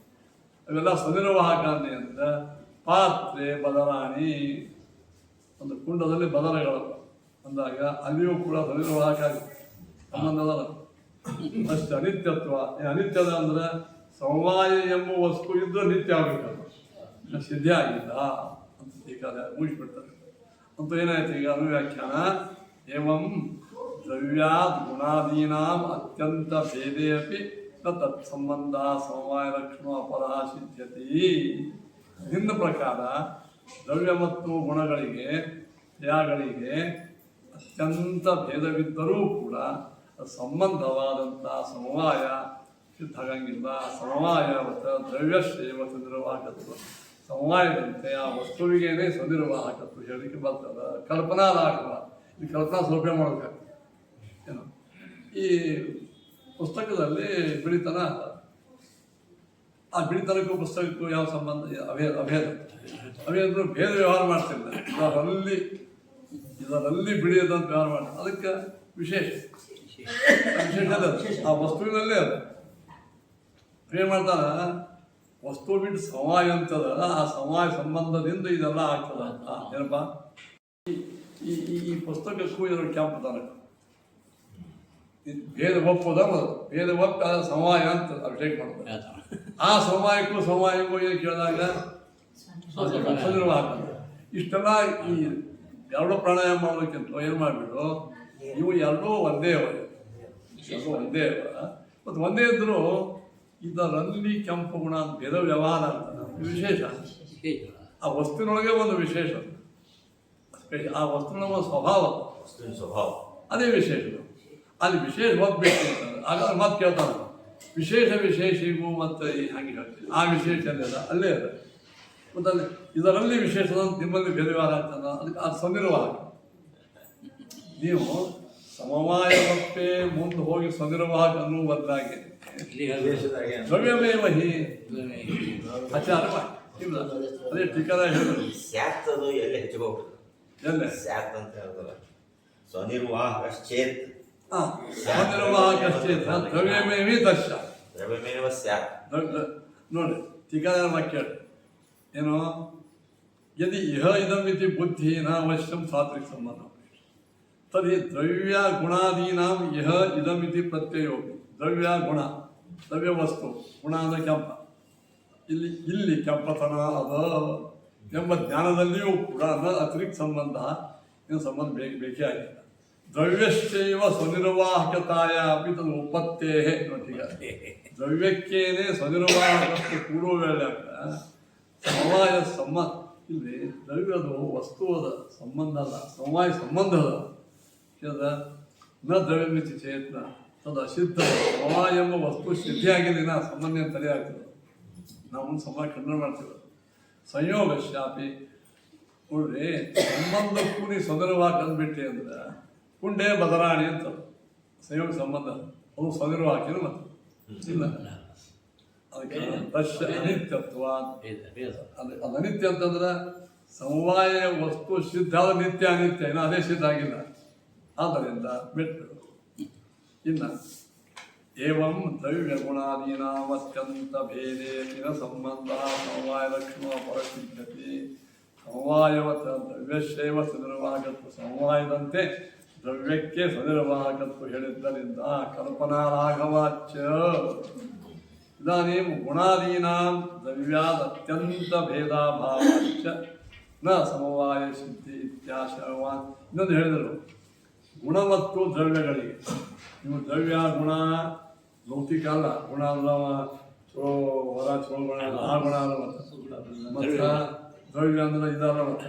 ಅವೆಲ್ಲ ಸ್ವನಿರ್ವಾಹಕ ಅಂದ್ರೆ ಪಾತ್ರೆ ಬದಲಾಣಿ, ಒಂದು ಕುಂಡದಲ್ಲಿ ಬದಲಗಳವ ಅಂದಾಗ ಅಲ್ಲಿಯೂ ಕೂಡ ಸ್ವನಿರ್ವಾಹಕ ಸಂಬಂಧದ ಅಷ್ಟು ಅನಿತ್ಯತ್ವ. ಅನಿತ್ಯದ ಅಂದ್ರೆ ಸಮವಾಯ ಎಂಬ ವಸ್ತು ಇದ್ರೂ ನಿತ್ಯ ಆಗಬೇಕಲ್ಲ, ಸಿದ್ಧ ಆಗಿಲ್ಲ ಅಂತ ಈಗ ಮುಗಿಸ್ಬಿಡ್ತಾರೆ. ಅಂತ ಏನಾಯ್ತು ಈಗ ಅನುವ್ಯಾಖ್ಯಾನ. ಏವಂ ದ್ರವ್ಯಾದ್ ಗುಣಾದೀನಾಂ ಅತ್ಯಂತ ಭೇದೇ ಅಪಿ ನ ತತ್ಸಂಬಂಧ ಸಮವಾಯ ಲಕ್ಷಣ ಅಪರಹ ಸಿದ್ಧತಿ. ನಿನ್ನ ಪ್ರಕಾರ ದ್ರವ್ಯ ಮತ್ತು ಗುಣಗಳಿಗೆ ಕ್ರಿಯಾಗಳಿಗೆ ಅತ್ಯಂತ ಭೇದವಿದ್ದರೂ ಕೂಡ ಸಂಬಂಧವಾದಂಥ ಸಮವಾಯ ಸಿದ್ಧ ಆಗಂಗಿಲ್ಲ. ಸಮವಾಯ ದ್ರವ್ಯ ಶ್ರೇವ ಸ್ವನಿರ್ವಾಹಕತ್ವ. ಸಮವಾಯದಂತೆ ಆ ವಸ್ತುವಿಗೇನೆ ಸ್ವನಿರ್ವಾಹಕತ್ವ ಹೇಳಲಿಕ್ಕೆ ಬರ್ತದ. ಕಲ್ಪನಾ ಲಾಘವ, ಈ ಕಲ್ಪನಾ ಸ್ವರೂಪ ಮಾಡಬೇಕಾಗ್ತದೆ. ಏನು ಈ ಪುಸ್ತಕದಲ್ಲಿ ಬಿಳಿತನ ಆ ಬಿಳಿತನಕ್ಕೂ ಪುಸ್ತಕಕ್ಕೂ ಯಾವ ಸಂಬಂಧ? ಅಭೇದ ಭೇದ ವ್ಯವಹಾರ ಮಾಡ್ತಿಲ್ಲ. ಇದರಲ್ಲಿ ಬಿಳಿಯದಂತ ವ್ಯವಹಾರ ಮಾಡಿ ಅದಕ್ಕೆ ವಿಶೇಷ ಅದ ಆ ವಸ್ತುವಿನಲ್ಲೇ ಅದು ಏನು ಮಾಡ್ತಾರ, ವಸ್ತು ಬಿಟ್ಟು ಸಮವಾಯ ಅಂತದ, ಆ ಸಮವಾಯ ಸಂಬಂಧದಿಂದ ಇದೆಲ್ಲ ಆಗ್ತದ. ಏನಪ್ಪ ಈ ಪುಸ್ತಕಕ್ಕೂ ಇದರ ಕೆಂಪತನಕ್ಕೂ ಭೇದ ಒಪ್ಪುದ ಮೊದಲು ಭೇದ ಒಪ್ಪಿ ಅದ ಸಮವಾಯ ಅಂತ ಅಭಿಷೇಕ ಮಾಡ್ತಾರೆ. ಆ ಸಮವಾಯಕ್ಕೂ ಏನು ಕೇಳಿದಾಗ ಹಾಕೋದು. ಇಷ್ಟೆಲ್ಲ ಈ ಎರಡು ಪ್ರಾಣಾಯಾಮ ಮಾಡೋದಕ್ಕಿಂತ ಏನು ಮಾಡಿಬಿಡು, ಇವು ಎರಡೂ ಒಂದೇ ಮತ್ತು ಒಂದೇ ಇದ್ದರೂ ಇದರಲ್ಲಿ ಕೆಂಪು ಗುಣ ಅಂತ ಭೇದ ವ್ಯವಹಾರ ಅಂತ ವಿಶೇಷ. ಆ ವಸ್ತುವಿನೊಳಗೆ ಒಂದು ವಿಶೇಷ, ಆ ವಸ್ತುವಿನ ಸ್ವಭಾವ ಅದೇ ವಿಶೇಷ. ಅಲ್ಲಿ ವಿಶೇಷ ಒಪ್ಪಬೇಕು ಅಂತಂದ್ರೆ ಆಗ ಮತ್ತೆ ಕೇಳ್ತಾನೆ ವಿಶೇಷಿಗೂ ಮತ್ತು ಹಾಗೆ ಹೇಳ್ತೀವಿ ಆ ವಿಶೇಷ ಅಲ್ಲ ಅಲ್ಲೇ ಅದ. ಮತ್ತು ಅಲ್ಲಿ ಇದರಲ್ಲಿ ವಿಶೇಷ ನಿಮ್ಮಲ್ಲಿ ಭೇದ ವ್ಯವಹಾರ ಆಗ್ತದ, ಅದಕ್ಕೆ ಅದು ಸ್ವನಿರ್ವಾಹ. ನೀವು ಸಮವಾಯವಪ್ಪೆ ಮುಂದೆ ಹೋಗಿ ಸ್ವನಿರ್ವಾಹಕ ಅನ್ನುವ ಬದಲಾಗಿ ದ್ರವ್ಯಮೇವ ಹಿ ಆಚಾರ ಇಲ್ಲ. ಅದೇ ಟೀಕಾರ ಹೇಳಿದ್ರು ಸ್ಯಾತ್ ಅದು ಎಲ್ಲಿ ಹೆಚ್ಚಿಗೋಗ್ತದೆ ಎಲ್ಲೇ ಸ್ಯಾತ್ ಅಂತ ಹೇಳ್ತಲ್ಲ ಸ್ವನಿರ್ವಾಹಕಶ್ಚೇತ್ ಸ್ವನಿರ್ವಾಹಕಶ್ಚೇತ್ ದ್ರವ್ಯಮೇವಿ ದರ್ಶ ದ್ರವ್ಯಮೇವ ಸ್ಯಾತ್. ನೋಡಿ ಟೀಕಾರ ವಾಕ್ಯ ಏನು, ಯದಿ ಇಹ ಇದಮಿತಿ ಬುದ್ಧಿ ಅವಶ್ಯಂ ಸಾತ್ವಿಕ ಸಂಬಂಧ ತರ್ಹಿ ದ್ರವ್ಯ ಗುಣಾದೀನಾಂ ಇಹ ಇದಮಿತಿ ಪ್ರತ್ಯಯೋಗಿ. ದ್ರವ್ಯ ಗುಣ, ದ್ರವ್ಯ ವಸ್ತು, ಗುಣ ಅಂದರೆ ಕೆಂಪ, ಇಲ್ಲಿ ಕೆಂಪತನ ಅದ ಎಂಬ ಜ್ಞಾನದಲ್ಲಿಯೂ ಕೂಡ ಅತಿರಿಕ್ತ ಸಂಬಂಧ ಏನು ಸಂಬಂಧ ಬೇಕೇ ಆಗಿಲ್ಲ. ದ್ರವ್ಯಶ್ಚೈವ ಸ್ವನಿರ್ವಾಹಕತಾಯ ಅಪಿ ತನ್ನ ಉಪತ್ತೇ ನೋಟೀಗ ದ್ರವ್ಯಕ್ಕೇನೆ ಸ್ವನಿರ್ವಾಹಕಕ್ಕೆ ಕೂಡುವ ವೇಳೆ ಸಮವಾಯ ಸಂಬಂಧ ಇಲ್ಲಿ ದ್ರವ್ಯದು ವಸ್ತು ಅದ, ಸಂಬಂಧ ಅಲ್ಲ, ಸಮವಾಯ ಸಂಬಂಧ ಅದ. ನ ದ್ರವ್ಯಮಿತಿ ಚೇತನ ತದು ಅಸಿದ್ಧ. ಸಮವಾಯ ಎಂಬ ವಸ್ತು ಸಿದ್ಧಿಯಾಗಿಲ್ಲ, ಸಂಬಂಧ ತಲೆ ಆಗ್ತದೆ. ನಾವು ಸಮವಾಯ ಖಂಡನೆ ಮಾಡ್ತೀವಿ. ಸಂಯೋಗ ಶಾಪಿ ನೋಡ್ರಿ, ಸಂಬಂಧಕ್ಕೂ ನೀ ಸ್ವನಿರ್ವಾಹಕ ಅಂದ್ಬಿಟ್ಟೆ ಅಂದ್ರೆ ಕುಂಡೆ ಬದಲಾಣಿ ಅಂತ ಸಂಯೋಗ ಸಂಬಂಧ ಅದು ಸ್ವನಿರ್ವಾಹಕಿನ ಮತ್ತು ಇಲ್ಲ. ಅದಕ್ಕೆ ದಶ ಅನಿತ್ಯತ್ವ ಅದು ಅನಿತ್ಯ ಅಂತಂದ್ರೆ ಸಮವಾಯ ವಸ್ತು ಸಿದ್ಧ ಆದ ನಿತ್ಯ ಅನಿತ್ಯ, ಇನ್ನು ಅದೇ ಸಿದ್ಧ ಆಗಿಲ್ಲ. ಆದ್ದರಿಂದ ಬಿಟ್ಟು ಇನ್ನು ಏವಂ ದ್ರವ್ಯ ಗುಣಾದೀನಾಮತ್ಯಂತ ಭೇದೇನ ಸಂಬಂಧ ಸಮವಾಯ ಲಕ್ಷಣ ಪರಸಿದ್ಧತೆ ಸಮವಾಯವತ ದ್ರವ್ಯಶೈವ ಸ್ವನಿರ್ವಾಹಕತ್ವ ಸಮವಾಯದಂತೆ ದ್ರವ್ಯಕ್ಕೆ ಸ್ವನಿರ್ವಾಹಕತ್ವ ಹೇಳಿದ್ದರಿಂದ ಕಲ್ಪನಾ ರಾಘವಾಚ್ಯ ಇದಾನೀಂ ಗುಣಾದೀನಾಂ ದ್ರವ್ಯಾದ ಅತ್ಯಂತ ಭೇದಾಭಾವಾಚ್ಯ ನ ಸಮವಾಯ ಸಿದ್ಧಿ ಇತ್ಯಾಶಯವಾನ್. ಇನ್ನೊಂದು ಹೇಳಿದರು, ಗುಣ ಮತ್ತು ದ್ರವ್ಯಗಳಿಗೆ ನೀವು ದ್ರವ್ಯ ಗುಣ ಲೌಕಿಕ ಅಲ್ಲ, ಗುಣ ಅಂದ್ರೆ ಚಲೋ ಹೊರ ಚಲೋ ಗುಣ ಆ ಗುಣ ಅಲ್ಲ. ಮತ್ತು ದ್ರವ್ಯ ಅಂದ್ರೆ ಇದಲ್ಲ, ಮತ್ತು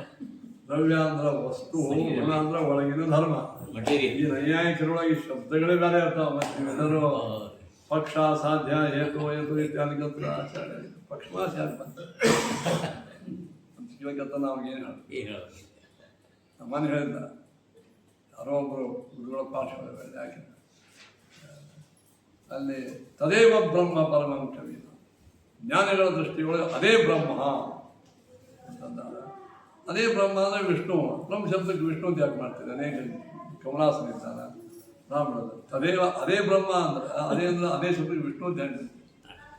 ದ್ರವ್ಯ ಅಂದ್ರೆ ವಸ್ತು, ಗುಣ ಅಂದ್ರೆ ಒಳಗಿನ ಧರ್ಮ. ಈ ನೈಯಾಯಿಕರೊಳಗೆ ಶಬ್ದಗಳೇ ಬೇರೆ ಇರ್ತಾವ. ಮತ್ತು ಎಲ್ಲರೂ ಪಕ್ಷ ಸಾಧ್ಯ ಹೇತು ಇತ್ಯಾದಿ ಆಚಾರ್ಯ ಪಕ್ಷಮಾಚಾರ್ಯ ಅಂತ ನಾವೇನು ಹೇಳ್ತೀವಿ. ನಮ್ಮನೆ ಹೇಳಿದ ಯಾರೋ ಒಬ್ಬರು ಗುರುಗಳ ಪಾಠ ಯಾಕೆ ಅಲ್ಲಿ ತದೇವ ಬ್ರಹ್ಮ ಪರಮಂ ಕವಿ, ಜ್ಞಾನಿಗಳ ದೃಷ್ಟಿಯೊಳಗೆ ಅದೇ ಬ್ರಹ್ಮ ಅಂತಂದಾಗ, ಅದೇ ಬ್ರಹ್ಮ ಅಂದರೆ ವಿಷ್ಣು. ಬ್ರಹ್ಮ ಶಬ್ದಕ್ಕೆ ವಿಷ್ಣು ಅಂತ ಯಾಕೆ ಮಾಡ್ತಿದ್ದೆ? ಅನೇಕ ಕಮಲಾಸನ ಇದ್ದಾನ ರಾಮಣದ ತದೇವ ಅದೇ ಬ್ರಹ್ಮ ಅಂದ್ರೆ ಅದೇ ಶಬ್ದಕ್ಕೆ ವಿಷ್ಣು ಅಂತ ಹೇಳ್ತೀವಿ.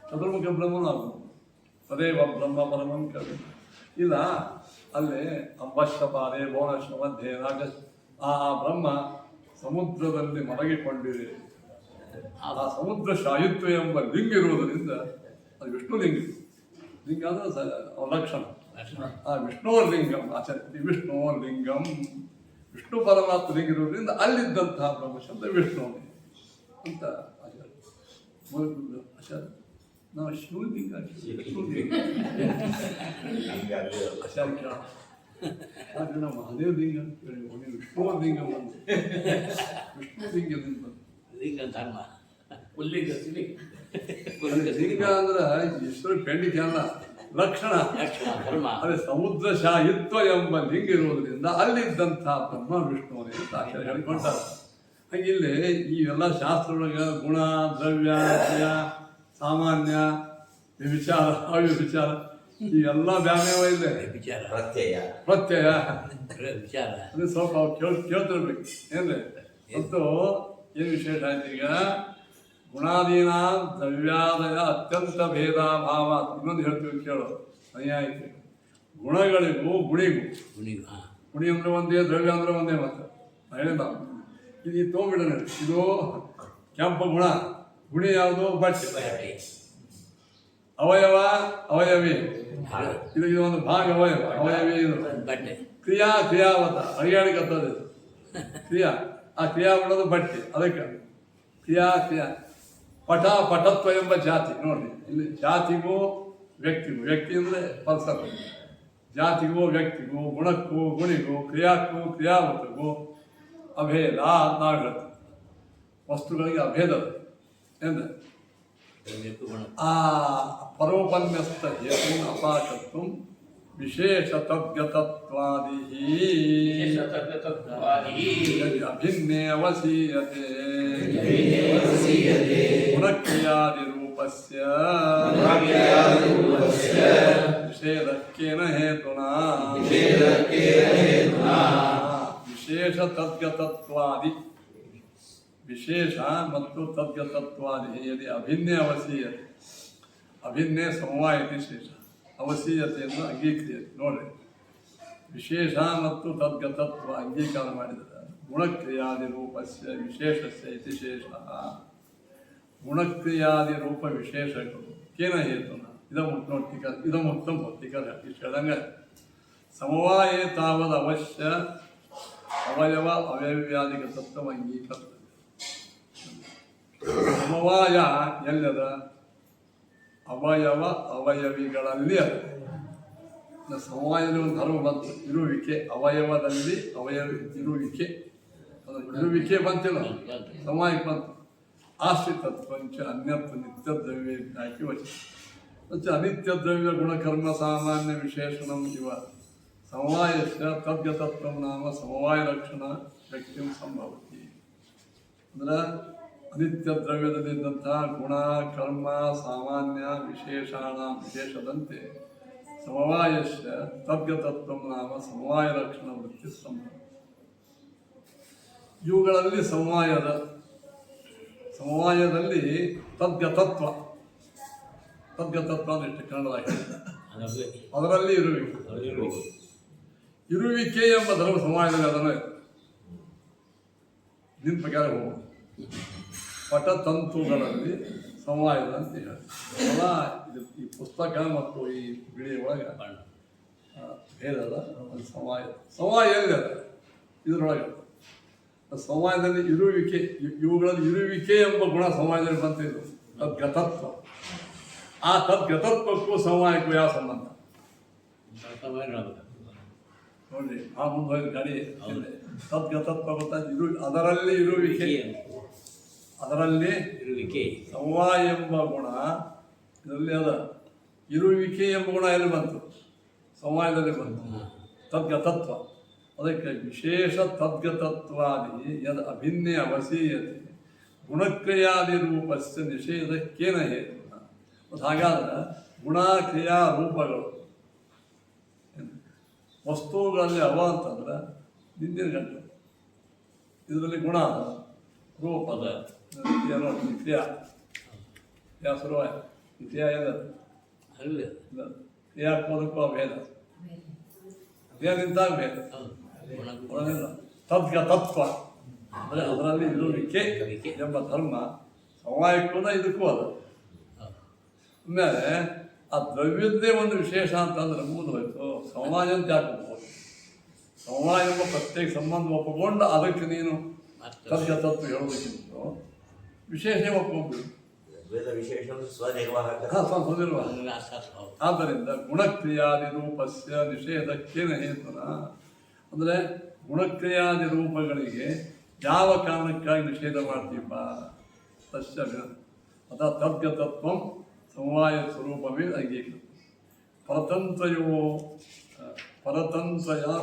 ಚತುರ್ಮುಖ ಬ್ರಹ್ಮನೂ ಆಗ್ಬೋದು. ತದೇವ ಬ್ರಹ್ಮ ಪರಮಂ ಕವಿ ಇಲ್ಲ. ಅಲ್ಲಿ ಅಂಬಶ್ವಪಾರೆ ಭುವನಶ್ವ ಮಧ್ಯೆ ರಾಜ ಆ ಬ್ರಹ್ಮ ಸಮುದ್ರದಲ್ಲಿ ಮಲಗಿಕೊಂಡಿದೆ. ಆ ಸಮುದ್ರ ಶಾಯುತ್ವ ಎಂಬ ಲಿಂಗ ಇರುವುದರಿಂದ ಅದು ವಿಷ್ಣು ಲಿಂಗ. ಲಿಂಗ ಅಂದ್ರೆ ಲಕ್ಷಣ. ಆ ವಿಷ್ಣುವ ಲಿಂಗಂ ಆಚಾರ್ಯ ವಿಷ್ಣುವ ಲಿಂಗಂ ವಿಷ್ಣು ಪರಮಾತ್ಮ ಲಿಂಗ ಇರುವುದರಿಂದ ಅಲ್ಲಿದ್ದಂತಹ ಬ್ರಹ್ಮ ಶಬ್ದ ವಿಷ್ಣು ಅಂತ ಆಚಾರ್ಯ ಆಚಾರ್ಯ ನಾವು ಶಿವಲಿಂಗ ವಿಷ್ಣುಲಿಂಗ ಆಚಾರ್ಯ ಆದರೆ ನಾವು ಮಹಾದೇವ ಲಿಂಗ ಅಂತ ಹೇಳಿ ವಿಷ್ಣುವ ಲಿಂಗ ಬಂದು ವಿಷ್ಣು ಲಿಂಗದಿಂದ ಲಿಂಗ ಧರ್ಮ ಲಿಂಗ ಅಂದ್ರೆ ಈಶ್ವರ ಪೆಂಡಿಕೆ ಅಲ್ಲ, ಲಕ್ಷಣ ಧರ್ಮ. ಅದೇ ಸಮುದ್ರ ಶಾಹಿತ್ವ ಎಂಬ ಲಿಂಗ ಇರುವುದರಿಂದ ಅಲ್ಲಿದ್ದಂತಹ ಬ್ರಹ್ಮ ವಿಷ್ಣುವನೇ ಅಂತ ಆಚಾರ್ಯ ಹೇಳಿಕೊಂಡಾರೆ. ಹಂಗಿಲ್ಲಿ ಈ ಎಲ್ಲ ಶಾಸ್ತ್ರದೊಳಗೆ ಗುಣ ದ್ರವ್ಯ ಕ್ರಿಯ ಸಾಮಾನ್ಯ ವಿಚಾರ ಅವ್ಯವಿಚಾರ ಇವೆಲ್ಲ ಬ್ಯಾಮ್ಯವ ಇದೆ. ವಿಚಾರ ಪ್ರತ್ಯಯ ವಿಚಾರ ಅದು ಸ್ವಲ್ಪ ಅವ್ರು ಕೇಳ್ತಿರ್ಬೇಕು ಏನ್ರಿ. ಮತ್ತು ಏನು ವಿಶೇಷ ಆಯ್ತು ಈಗ ಗುಣಾದೀನ ದ್ರವ್ಯಾದಯ ಅತ್ಯಂತ ಭೇದ ಭಾವ ಇನ್ನೊಂದು ಹೇಳ್ತೀವಿ ಕೇಳೋ ಅನ್ಯಾಯಕ್ಕೆ. ಗುಣಗಳಿಗೂ ಗುಣಿಗೂ ಗುಣಿ ಅಂದ್ರೆ ಒಂದೇ ದ್ರವ್ಯ ಅಂದ್ರೆ ಒಂದೇ ಮಾತ್ರ ಹೇಳಿದ ಇದು ತೊಗೊಂಬಿಡೋಣ. ಇದು ಕೆಂಪು ಗುಣ, ಗುಣಿ ಯಾವುದು ಬಟ್ಟೆ, ಅವಯವ ಅವಯವಿ ಇದು ಒಂದು ಭಾಗ ಅವಯವ ಅವಯವಿ ಇದು ಬಟ್ಟೆ, ಕ್ರಿಯಾ ಕ್ರಿಯಾವತ ಅಡಿಗಾಡಿಕತ್ತದ ಇದು ಕ್ರಿಯಾ. ಆ ಕ್ರಿಯಾ ಮಾಡೋದು ಬಟ್ಟೆ, ಅದಕ್ಕೆ ಕ್ರಿಯಾ ಕ್ರಿಯಾ. ಪಟತ್ವ ಎಂಬ ಜಾತಿ ನೋಡಿ, ಇಲ್ಲಿ ಜಾತಿಗೂ ವ್ಯಕ್ತಿಗೂ, ವ್ಯಕ್ತಿ ಅಂದರೆ ಪರ್ಸನ್, ಜಾತಿಗೂ ವ್ಯಕ್ತಿಗೂ ಗುಣಕ್ಕೂ ಗುಣಿಗೂ ಕ್ರಿಯಾಕ್ಕೂ ಕ್ರಿಯಾವತಗೂ ಅಭೇದ ನಾವು ಹೇಳ್ತೀವಿ. ವಸ್ತುಗಳಿಗೆ ಅಭೇದ ಎಂದರೆ ಆ ಪರೋಪನ್ಯಸ್ತ ಹೇತು ಅಪಾಕತ್ವ ವಿಶೇಷ ತದ್ಗತತ್ವಾದಿ ಅಭಿನ್ನೇ ಅವಸೀಯತೆ ಗುಣಕ್ರಿಯಾದಿ ರೂಪಸ್ಯ ನಿಷೇಧಕ್ಕೇನ ಹೇತುನಾ ವಿಶೇಷ ತದ್ಗತತ್ವಾದಿ ವಿಶೇಷ ಮತ್ತು ತದ್ಗತತ್ವಾದಿ ಯದಿ ಅಭಿನ್ನೇ ಅವಸೀಯತೆ, ಅಭಿನ್ನೇ ಸಮವಾಯತಿ ಶೇಷ, ಅವಸೀಯತೆಯನ್ನು ಅಂಗೀಕ್ರಿಯತೆ. ನೋಡ್ರಿ, ವಿಶೇಷ ಮತ್ತು ತದ್ಗತತ್ವ ಅಂಗೀಕಾರ ಮಾಡಿದರೆ ಗುಣಕ್ರಿಯಾದಿ ರೂಪಸ್ಯ ವಿಶೇಷಸ್ಯ ಇತಿ ಶೇಷ. ಗುಣಕ್ರಿಯಾದಿ ರೂಪ ವಿಶೇಷಗಳು ಕೇನ ಹೇತುನ ಇದಮುಕ್ತಂ ಹೊತ್ತಿಕರ ಇಷ್ಟು ಹೇಳಂಗೆ ಸಮವಾಯೇ ತಾವದ ಅವಶ್ಯ ಅವಯವ ಅವಯವ್ಯಾದಿಗ ತತ್ವ ಅಂಗೀಕರ. ಸಮವಾಯ ಎಲ್ಲದ ಅವಯವ ಅವಯವಿಗಳಲ್ಲಿ ಅದ. ಸಮವಾಯದಲ್ಲಿ ಒಂದು ಧರ್ಮ ಬಂತು, ಇರುವಿಕೆ, ಅವಯವದಲ್ಲಿ ಅವಯವ ಇರುವಿಕೆ, ಇರುವಿಕೆ ಬಂತಿಲ್ಲ, ಸಮವಾಯಕ್ಕೆ ಬಂತು. ಆಶ್ರಿತತ್ವಂಚ ಅನ್ಯತ್ವ ನಿತ್ಯ ದ್ರವ್ಯ ಹಾಕಿ ವಚನ ಅನಿತ್ಯ ದ್ರವ್ಯ ಗುಣಕರ್ಮ ಸಾಮಾನ್ಯ ವಿಶೇಷಣಂ ಇವ ಸಮವಾಯಸ್ಯ ತದ್ಗತತ್ವ ನಾಮ ಸಮವಾಯ ಲಕ್ಷಣ ವ್ಯಕ್ತಿ ಸಂಭವತಿ. ಅಂದ್ರೆ ಅನಿತ್ಯ ದ್ರವ್ಯದಲ್ಲಿದ್ದಂತಹ ಗುಣ ಕರ್ಮ ಸಾಮಾನ್ಯ ವಿಶೇಷಣ ವಿಶೇಷದಂತೆ ಸಮವಾಯಸ್ಯ ತದ್ಗತತ್ವ ನಾಮ ಸಮವಾಯ ಲಕ್ಷಣ ವೃತ್ತಿ ಸಂಭವ. ಇವುಗಳಲ್ಲಿ ಸಮವಾಯದಲ್ಲಿ ತದ್ಗತತ್ವ ಅಂದ್ರೆ ಇಷ್ಟು ಕನ್ನಡದಾಗ ಅದರಲ್ಲಿ ಇರುವಿಕೆ ಎಂಬ ಧರ್ಮ ಸಮವಾಯದಲ್ಲಿ ಅದನ್ನು ನಿನ್ನ ಪ್ರಕಾರ ಹೋಗೋದು. ಪಟತಂತುಗಳಲ್ಲಿ ಸಮವಾಯದ ಅಂತ ಹೇಳಿ ಇದು ಈ ಪುಸ್ತಕ ಮತ್ತು ಈ ಬಿಳಿ ಒಳಗೆ ಭೇದದ ಅದು ಸಮವಾಯ ಎಲ್ಲಿ ಅದ ಇದರೊಳಗೆ ಸಮವಾಯದಲ್ಲಿ ಇರುವಿಕೆ, ಇವುಗಳಲ್ಲಿ ಇರುವಿಕೆ ಎಂಬ ಗುಣ ಸಮವಾಯದಲ್ಲಿ ಬಂತಿದ್ದು ತದ್ಗತತ್ವ. ಆ ತದ್ಗತತ್ವಕ್ಕೂ ಸಮವಾಯಕ್ಕೂ ಯಾವ ಸಂಬಂಧ ನೋಡ್ರಿ. ಆ ಮುಂದೆ ಗಾಡಿ ತದ್ಗತತ್ವ ಗೊತ್ತಾ, ಅದರಲ್ಲಿ ಇರುವಿಕೆ, ಅದರಲ್ಲಿ ಸಮವಾಯ ಎಂಬ ಗುಣ ಇದರಲ್ಲಿ ಅದ. ಇರುವಿಕೆ ಎಂಬ ಗುಣ ಎಲ್ಲಿ ಬಂತು? ಸಮವಾಯದಲ್ಲಿ ಬಂತು. ತದ್ಗತತ್ವ ಅದಕ್ಕೆ ವಿಶೇಷ ತದ್ಗತತ್ವಾದಿ ಯದ್ ಅಭಿನ್ನೇ ಅವಸೀಯತೆ ಗುಣಕ್ರಿಯಾದಿ ರೂಪಸ್ಯ ನಿಷೇಧಕ್ಕೇನ ಹೇತು. ಮತ್ತು ಹಾಗಾದ್ರೆ ಗುಣ ಕ್ರಿಯಾ ರೂಪಗಳು ವಸ್ತುಗಳಲ್ಲಿ ಅವ ಅಂತಂದ್ರೆ ನಿಂದಿನ ಗಂಟೆ ಇದರಲ್ಲಿ ಗುಣ ರೂಪ ಅದ ಕ್ರಿಯಾ ಕ್ರಿಯಾ ಶುರುವಾಯ ಕ್ರಿಯಾ ಎಲ್ಲ ಕ್ರಿಯಾತ್ಮಕಕ್ಕೂ ಅಭೇದ, ಕ್ರಿಯಾ ನಿಂತಾಗ ಭೇದ. ತದ್ಗತತ್ವ ಅಂದರೆ ಅದರಲ್ಲಿ ಇರುವಿಕೆ ಎಂಬ ಧರ್ಮ ಸಮವಾಯಕ್ಕೂ ಇದಕ್ಕೂ ಅದ. ಆಮೇಲೆ ಆ ದ್ರವ್ಯದ್ದೇ ಒಂದು ವಿಶೇಷ ಅಂತಂದ್ರೆ ಮುಗಿದು ಹೋಯ್ತು. ಸಮವಾಯ ಅಂತ ಯಾಕೆ ಒಪ್ಬೋದು? ಸಮವಾಯ ಎಂಬ ಪ್ರತ್ಯೇಕ ಸಂಬಂಧ ಒಪ್ಪಿಕೊಂಡು ಅದಕ್ಕೆ ನೀನು ತದ್ಗತತ್ವ ಹೇಳೋದಕ್ಕಿಂತ ವಿಶೇಷ ಒಪ್ಕೊಂಡ್ಬಿಡು. ಆದ್ದರಿಂದ ಗುಣಕ್ರಿಯಾದಿ ರೂಪಸ್ಯ ನಿಷೇಧಕ್ಕೇನ ಹೇತುನ ಅಂದರೆ ಗುಣಕ್ರಿಯಾದಿ ರೂಪಗಳಿಗೆ ಯಾವ ಕಾರಣಕ್ಕಾಗಿ ನಿಷೇಧ ಮಾಡ್ತೀಪ ತಸ್ಯ ಅಥ ತದ್ಗತತ್ವ ಸಮವಾಯ ಸ್ವರೂಪವೇ ಅಂಗೀಕೃತ. ಪರತಂತ್ರಯ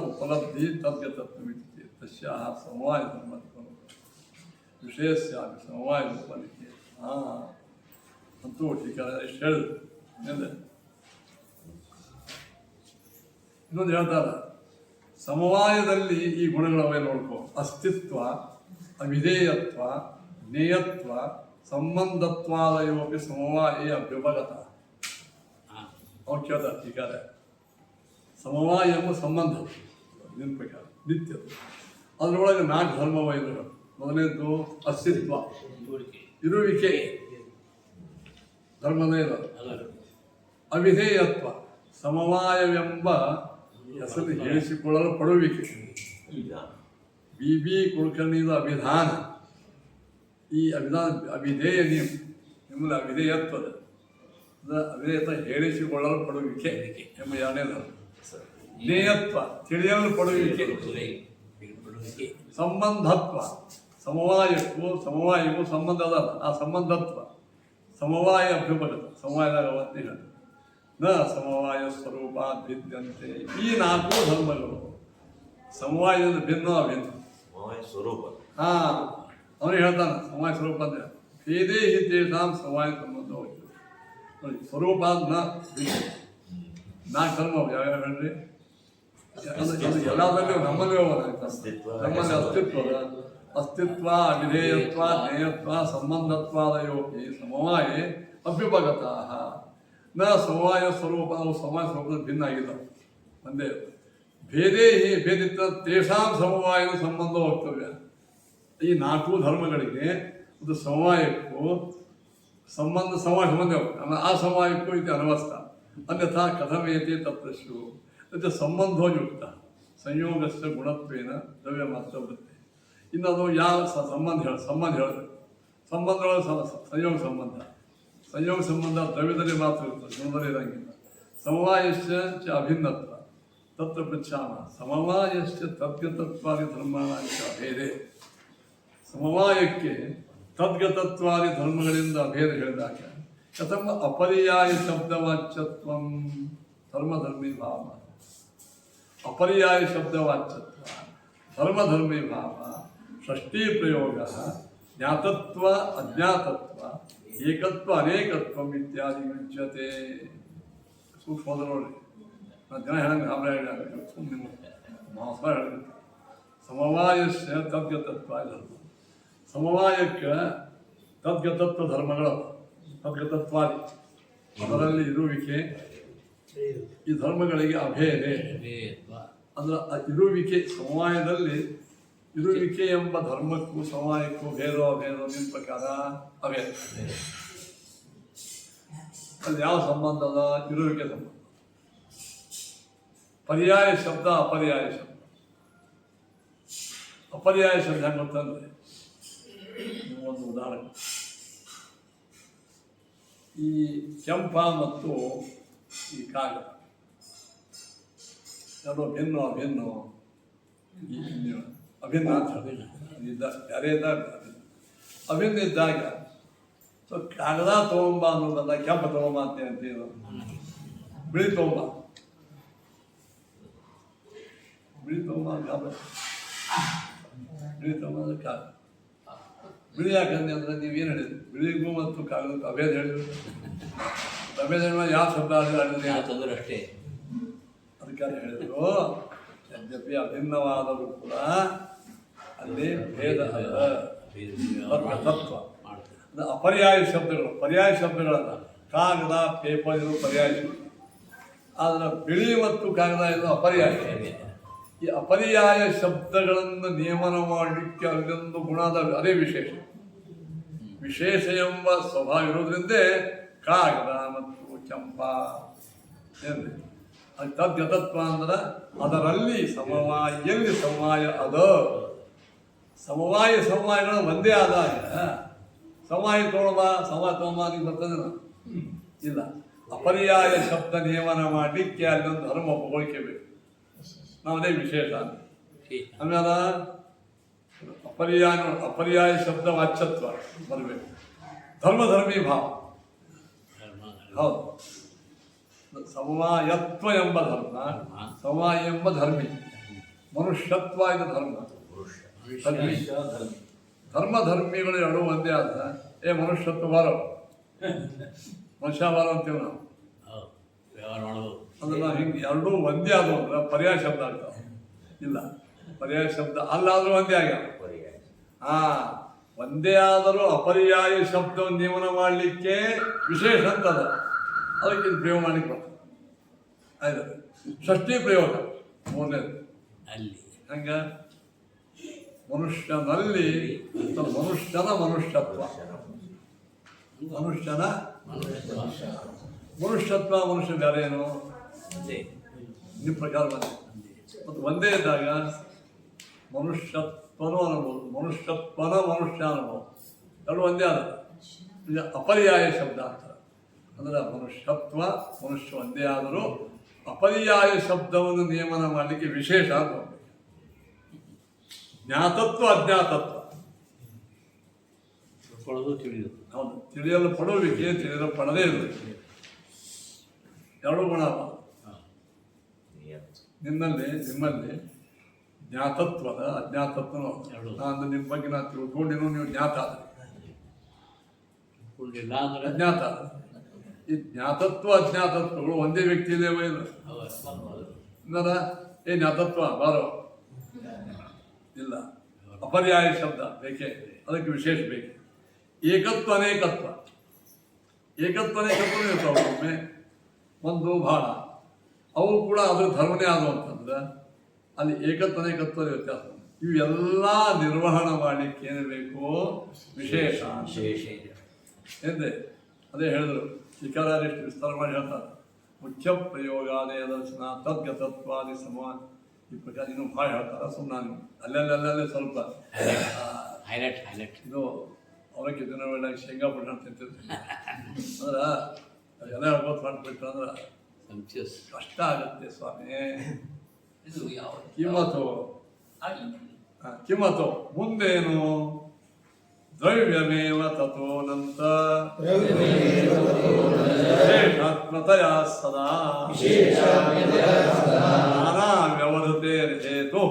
ಉಪಲಬ್ಧಿ ತದ್ಗತತ್ವ ತಸ್ಯ ಸಮವಾಯ ಸಂಬಂಧ ವಿಷಯಸ್ಯಾಪಿ ಸಮವಾಯ ರೂಪನಿಕೆ. ಅಂತೂ ಟೀಕಾರ ಎಷ್ಟು ಹೇಳಿದ್ರು. ಇನ್ನೊಂದು ಹೇಳ್ತಾರ, ಸಮವಾಯದಲ್ಲಿ ಈ ಗುಣಗಳವೇ ನೋಡ್ಕೋ. ಅಸ್ತಿತ್ವ, ಅವಿಧೇಯತ್ವ, ಜ್ಞೇಯತ್ವ, ಸಂಬಂಧತ್ವಾದಯೋಪಿ ಸಮವಾಯ ಅಭ್ಯುಪಗತ. ಅವ್ರು ಕೇಳ್ತಾರೆ ಟೀಕಾರ, ಸಮವಾಯ ಎಂಬ ಸಂಬಂಧ ನೆನಪಿಕಾರ ನಿತ್ಯದ. ಅದರೊಳಗೆ 4 ಧರ್ಮವೈದ್ಯಗಳು. ಮೊದಲನೇದು ಅಸ್ತಿತ್ವ, ಇರುವಿಕೆ, ಧರ್ಮದೇ ಇದು. ಅವಿಧೇಯತ್ವ, ಸಮವಾಯವೆಂಬ ಹೆಸರು ಹೇಳಿಸಿಕೊಳ್ಳಲು ಪಡುವಿಕೆ. ಬಿ ಕುಲಕರ್ಣಿದ ಅಭಿಧಾನ. ಈ ಅಭಿಧಾನ ಅವಿಧೇಯ ನಿಮ್ಮಲ್ಲಿ ಅವಿಧೇಯತ್ವದ ಅವಿಧೇಯತ್ವ ಹೇಳಿಸಿಕೊಳ್ಳಲು ಪಡುವಿಕೆ ಎಂಬ 2ನೇ ಧರ್ಮ. ಜ್ಞೇಯತ್ವ, ತಿಳಿಯಲು ಪಡುವಿಕೆ. ಸಂಬಂಧತ್ವ, ಸಮವಾಯಕ್ಕೂ ಸಂಬಂಧ ಅದಲ್ಲ, ಆ ಸಂಬಂಧತ್ವ. ಸಮವಾಯ ಅಭ್ಯುಪಗತ, ಸಮವಾಯದಾಗ ಅವತ್ತೇ ಹೇಳಿ ನ ಸಮವಾಯ ಸ್ವರೂಪ ಭಿದ್ಯಂತೆ. ಈ 4 ಧರ್ಮಗಳು ಸಮವಾಯದಿಂದ ಭಿನ್ನ ಅಭಿನ್ನ ಸ್ವರೂಪ. ಅವನು ಹೇಳ್ತಾನೆ ಸಮವಾಯ ಸ್ವರೂಪ ಅಂದರೆ ಭೇದೇ ಹಿತೇಷಾಂ ಸಮವಾಯ ಸಂಬಂಧ ಹೋಗ್ತದೆ ನೋಡಿ. ಸ್ವರೂಪ ನ 4 ಧರ್ಮ ಯಾವ್ಯಾವ ಹೇಳ್ರಿ. ಎಲ್ಲದಲ್ಲೂ ನಮ್ಮಲ್ಲೇ ನಮ್ಮಲ್ಲಿ ಅಸ್ತಿತ್ವ, ಅವಿಧೇಯತ್ವ, ಜ್ಞೇಯತ್ವ, ಸಂಬಂಧತ್ವಾದಯೋಪಿ ಸಮವಾಯೇ ಅಭ್ಯುಪಗತಾಃ. ನ ಸಮವಾಯ ಸ್ವರೂಪ, ಅವು ಸಮವಾಯ ಸ್ವರೂಪದ ಭಿನ್ನ ಆಗಿದ್ದಾವೆ. ಒಂದೇ ಭೇದೇ ಭೇದಿತ್ತ ತೇಷಾಂ ಸಮವಾಯದ ಸಂಬಂಧ ವಕ್ತವ್ಯ. ಈ 4 ಧರ್ಮಗಳಿಗೆ ಒಂದು ಸಮವಾಯಕ್ಕೂ ಸಮವಾಯ ಸಂಬಂಧ, ಆ ಸಮವಾಯಕ್ಕೂ ಇದು ಅನವಸ್ಥ. ಅನ್ಯಥಾ ಕಥಮೇತಿ ತತ್ರಶು ಮತ್ತು ಸಂಬಂಧೋಯುಕ್ತ ಸಂಯೋಗಸ್ಥ ಗುಣತ್ವೇನ ದ್ರವ್ಯ ಮಾತ್ರ ಬರುತ್ತೆ. ಇನ್ನು ಅದು ಯಾವ ಸಂಬಂಧ ಹೇಳಬೇಕು. ಸಂಬಂಧಗಳು ಸಂಯೋಗ ಸಂಬಂಧ ದ್ರವ್ಯದಲ್ಲಿ ಮಾತ್ರ ಇರ್ತದೆ, ಗುಣದಲ್ಲಿ ಇರಂಗಿಲ್ಲ. ಸಮವಾಯಶ್ಚ ಅಭಿನ್ನತ್ವ ತತ್ರ ಪೃಚ್ಛಾಮ ಸಮವಾಯಶ್ಚ ತದ್ಗತತ್ವಾದಿ ಧರ್ಮಾಂಚ ಅಭೇದೆ. ಸಮವಾಯಕ್ಕೆ ತದ್ಗತತ್ವಾದಿ ಧರ್ಮಗಳಿಂದ ಅಭೇದ ಹೇಳಿದಾಗ ಕಥಮ ಅಪರ್ಯಾಯ ಶಬ್ದವಾಚ್ಯತ್ವ ಧರ್ಮಧರ್ಮಿ ಭಾವ. ಅಪರ್ಯಾಯ ಶಬ್ದವಾಚ್ಯತ್ವ ಧರ್ಮಧರ್ಮಿ ಭಾವ ಷಷ್ಠೀ ಪ್ರಯೋಗ ಜ್ಞಾತತ್ವ ಅಜ್ಞಾತತ್ವ ಏಕತ್ವ ಅನೇಕತ್ವ ಇತ್ಯಾದಿ ಯುಜ್ಯತೆ. ಸೂಕ್ಷ್ಮದ ನೋಡಿ, ನಾನು ಜನ ಹೇಳಂಗೆ ಸುಮ್ಮನೆ ಮಾಸ ಹೇಳಿದೆ. ಸಮವಾಯಸ್ಯ ತದ್ಗತತ್ವ ಧರ್ಮ. ಸಮವಾಯಕ್ಕೆ ತದ್ಗತತ್ವ ಧರ್ಮಗಳು, ತದ್ಗತತ್ವಾದಿ ಅದರಲ್ಲಿ ಇರುವಿಕೆ. ಈ ಧರ್ಮಗಳಿಗೆ ಅಭೇದೆ ಅಂದ್ರೆ ಇರುವಿಕೆ. ಸಮವಾಯದಲ್ಲಿ ಇರುವಿಕೆ ಎಂಬ ಧರ್ಮಕ್ಕೂ ಸಮವಾಯಕ್ಕೂ ಭೇದ ನಿಮ್ಮ ಪ್ರಕಾರ ಅಭೇದ. ಅಲ್ಲಿ ಯಾವ ಸಂಬಂಧ ಅದ? ಇರುವಿಕೆ ಸಂಬಂಧ. ಪರ್ಯಾಯ ಶಬ್ದ, ಅಪರ್ಯಾಯ ಶಬ್ದ. ಅಪರ್ಯಾಯ ಶಬ್ದ ಹೆಂಗೆ ಗೊತ್ತಂದ್ರೆ, ಒಂದು ಉದಾಹರಣೆ, ಈ ಕೆಂಪ ಮತ್ತು ಈ ಕಾಗದ ಎರಡು ಭಿನ್ನ ಅಭಿನ್ನ ಅಭಿನ್ನ ಅಂತ ಬೇರೆ ಇದ್ದಾಗ ಅಭಿನ್ನ ಇದ್ದಾಗ ಸೊ ಕಾಗದ ತೊಗೊಂಬ ಅನ್ನೋದಲ್ಲ, ಕೆಂಪು ತೊಗೊಂಬ ಅಂತೀವಿ. ಬಿಳಿ ತೊಗೊಂಬ ಬಿಳಿ ತೊಗೊಂಬ ಬಿಳಿ ತೊಗೊಂಬ ಅಂದ್ರೆ ಕಾಗದ. ಬಿಳಿ ಯಾಕಂದ್ರೆ ಅಂದ್ರೆ ನೀವೇನು ಹೇಳಿದ್ರಿ? ಬಿಳಿಗೂ ಮತ್ತು ಕಾಗದಕ್ಕೂ ಅಭೇದ ಹೇಳಿದ್ರು. ಅಭೇದ ಹೇಳುವ ಯಾವ ಶಬ್ದ ಹೇಳಿದ್ರೆ ಅಷ್ಟೇ. ಅದಕ್ಕೆ ಹೇಳಿದ್ರು, ಯದ್ಯಪಿ ಅಭಿನ್ನವಾದರೂ ಕೂಡ ಅಲ್ಲಿ ಭೇದ ತತ್ವ. ಅಪರ್ಯಾಯ ಶಬ್ದಗಳು, ಪರ್ಯಾಯ ಶಬ್ದಗಳಲ್ಲ. ಕಾಗದ, ಪೇಪರ್ ಇದು ಪರ್ಯಾಯ ಶಬ್ದ. ಆದರೆ ಬಿಳಿ ಮತ್ತು ಕಾಗದ ಇದು ಅಪರ್ಯಾಯ. ಈ ಅಪರ್ಯಾಯ ಶಬ್ದಗಳನ್ನು ನಿಯಮನ ಮಾಡಲಿಕ್ಕೆ ಅಲ್ಲೊಂದು ಗುಣ ಅದ, ಅದೇ ವಿಶೇಷ. ವಿಶೇಷ ಎಂಬ ಸ್ವಭಾವ ಇರೋದ್ರಿಂದ ಕಾಗದ ಮತ್ತು ಕೆಂಪ ಏನ್ರಿ ಅದು ತದ್ಗತತ್ವ ಅಂದ್ರೆ ಅದರಲ್ಲಿ ಸಮವಾಯಲ್ಲಿ ಸಮವಾಯ ಅದ. ಸಮವಾಯಗಳು ಒಂದೇ ಆದಾಗ ಸಮವಾಯ ತೊಗೊಂಬ ನಿಮ್ಗೆ ಬರ್ತದೆ ಇಲ್ಲ. ಅಪರ್ಯಾಯ ಶಬ್ದ ನಿಯಮನ ಮಾಡಲಿಕ್ಕೆ ಅಲ್ಲೊಂದು ಧರ್ಮ ಒಪ್ಪಿಕೊಳ್ಳಿಕೆ ಬೇಕು. ನಾವದೇ ವಿಶೇಷ. ಆಮೇಲೆ ಅಪರ್ಯಾಯ ಶಬ್ದ ವಾಚ್ಯತ್ವ ಬರಬೇಕು. ಧರ್ಮಧರ್ಮಿ ಭಾವ. ಹೌದು, ಸಮವಾಯತ್ವ ಎಂಬ ಧರ್ಮ, ಸಮವಾಯ ಎಂಬ ಧರ್ಮಿ. ಮನುಷ್ಯತ್ವ ಇದು ಧರ್ಮ. ಧರ್ಮಿಗಳು ಎರಡೂ ಒಂದೇ ಆದ ಮನುಷ್ಯತ್ವ ಬಾರೋ ಮನುಷ್ಯ ಬಾರೋ ಅಂತೀವಿ ನಾವು. ಹೌದು ವ್ಯವಹಾರ ಮಾಡೋದು ಅದನ್ನ ಹಿಂಗೆ ಎರಡೂ ಒಂದೇ ಆದವು ಅಂದ್ರೆ ಪರ್ಯಾಯ ಶಬ್ದ ಆಗ್ತಾವ. ಇಲ್ಲ, ಪರ್ಯಾಯ ಶಬ್ದ ಅಲ್ಲಾದ್ರೂ ಒಂದೇ ಆಗ್ಯಾವ. ಒಂದೇ ಆದರೂ ಅಪರ್ಯಾಯ ಶಬ್ದವನ್ನು ನಿಯಮನ ಮಾಡಲಿಕ್ಕೆ ವಿಶೇಷ ಅಂತದ, ಅದಕ್ಕೆ ಇದು ಪ್ರಯೋಗ ಮಾಡಲಿಕ್ಕೆ ಬರ್ತದೆ. ಆಯ್ತು, ಷಷ್ಠಿ ಪ್ರಯೋಗ ಮೂರನೇದು. ಅಲ್ಲಿ ಹಂಗ ಮನುಷ್ಯನಲ್ಲಿ ಮನುಷ್ಯನ ಮನುಷ್ಯತ್ವ, ಮನುಷ್ಯನ ಮನುಷ್ಯತ್ವ, ಮನುಷ್ಯ ಬೇರೆ ಏನು ಅದೇ ನಿಮ್ಮ ಪ್ರಕಾರ ಬಂದ. ಮತ್ತು ಒಂದೇ ಇದ್ದಾಗ ಮನುಷ್ಯತ್ವನೂ ಅನ್ಬೋದು, ಮನುಷ್ಯತ್ವನ ಮನುಷ್ಯ ಅನ್ಬೋದು, ಎರಡು ಒಂದೇ ಆದ. ಈಗ ಅಪರ್ಯಾಯ ಶಬ್ದ ಅಂತಾರೆ. ಅಂದ್ರೆ ಮನುಷ್ಯತ್ವ ಮನುಷ್ಯ ಒಂದೇ ಆದರೂ ಅಪರ್ಯಾಯ ಶಬ್ದವನ್ನು ನಿಯಮನ ಮಾಡಲಿಕ್ಕೆ ವಿಶೇಷ ಅಂತ. ಜ್ಞಾತತ್ವ ಅಜ್ಞಾತತ್ವ ತಿಳ್ಕೊಳ್ಳೋದು ತಿಳಿಯೋದು. ಹೌದು, ತಿಳಿಯಲು ಪಡುವಿಕೆ, ತಿಳಿಯಲು ಪಡದೇ ಇರಬೇಕು, ಎರಡೂ ಗುಣ. ನಿಮ್ಮಲ್ಲಿ ಜ್ಞಾತತ್ವದ ಅಜ್ಞಾತತ್ವನೂ ನಾನು ನಿಮ್ಮ ಬಗ್ಗೆ ನಾನು ತಿಳ್ಕೊಂಡಿನೂ ನೀವು ಜ್ಞಾತ ತಿಳ್ಕೊಂಡಿಲ್ಲ ಅಂದ್ರೆ ಅಜ್ಞಾತ. ಈ ಜ್ಞಾತತ್ವ ಅಜ್ಞಾತತ್ವಗಳು ಒಂದೇ ವ್ಯಕ್ತಿಯಲ್ಲೇ ಇಲ್ಲ. ಜ್ಞಾತತ್ವ ಬಾರೋ ಇಲ್ಲ, ಅಪರ್ಯಾಯ ಶಬ್ದ ಬೇಕೇ, ಅದಕ್ಕೆ ವಿಶೇಷ ಬೇಕು. ಏಕತ್ವ ಅನೇಕತ್ವ, ಏಕತ್ವ ಅನೇಕತ್ವ ಇರ್ತಾವೆ. ಒಮ್ಮೆ ಒಂದು ಭಾಳ ಅವು ಕೂಡ ಅದ್ರ ಧರ್ಮನೇ ಆದವು ಅಂತಂದ್ರೆ ಅಲ್ಲಿ ಏಕತ್ವ ಅನೇಕತ್ವದ ವ್ಯತ್ಯಾಸ. ಇವೆಲ್ಲ ನಿರ್ವಹಣೆ ಮಾಡಲಿಕ್ಕೆ ಏನು ಬೇಕು? ವಿಶೇಷ. ಎಂದೆ ಅದೇ ಹೇಳಿದ್ರು, ಶಿಖರಾರಿಷ್ಟು ವಿಸ್ತಾರ ಮಾಡಿ ಹೇಳ್ತಾರೆ. ಮುಖ್ಯ ಪ್ರಯೋಗಾದೇ ದರ್ಶನ ತದ್ಗತತ್ವಾದಿ ಸಮಾನ ಈ ಪ್ರಕಾರ ಇನ್ನೂ ಭಾಳ ಹೇಳ್ತಾರೆ. ಸುಮ್ಮನೆ ನಾನು ಅಲ್ಲಲ್ಲೇ ಸ್ವಲ್ಪ ಹೈಲೈಟ್ ಇದು ಅವರಕ್ಕೆ ದಿನ ವೇಳೆ ಶೇಂಗಾ ಪುಟ್ಟ ತಿಂತಿರ್ತೀನಿ. ಅಂದ್ರೆ ಎಲ್ಲ ಹೇಳ್ಬೋದು ಮಾಡಿಬಿಟ್ರು ಅಂದ್ರೆ ಕಷ್ಟ ಆಗುತ್ತೆ ಸ್ವಾಮಿ. ಕಿಮ್ಮತ್ತು ಮುಂದೇನು? ದ್ರವ್ಯಮೇವ ತಥೋನಂತ ವಿಶೇಷಾತ್ಮತಯಾ ಸದಾ ನಾನಾ ವ್ಯವಧತೆ ಹೇತು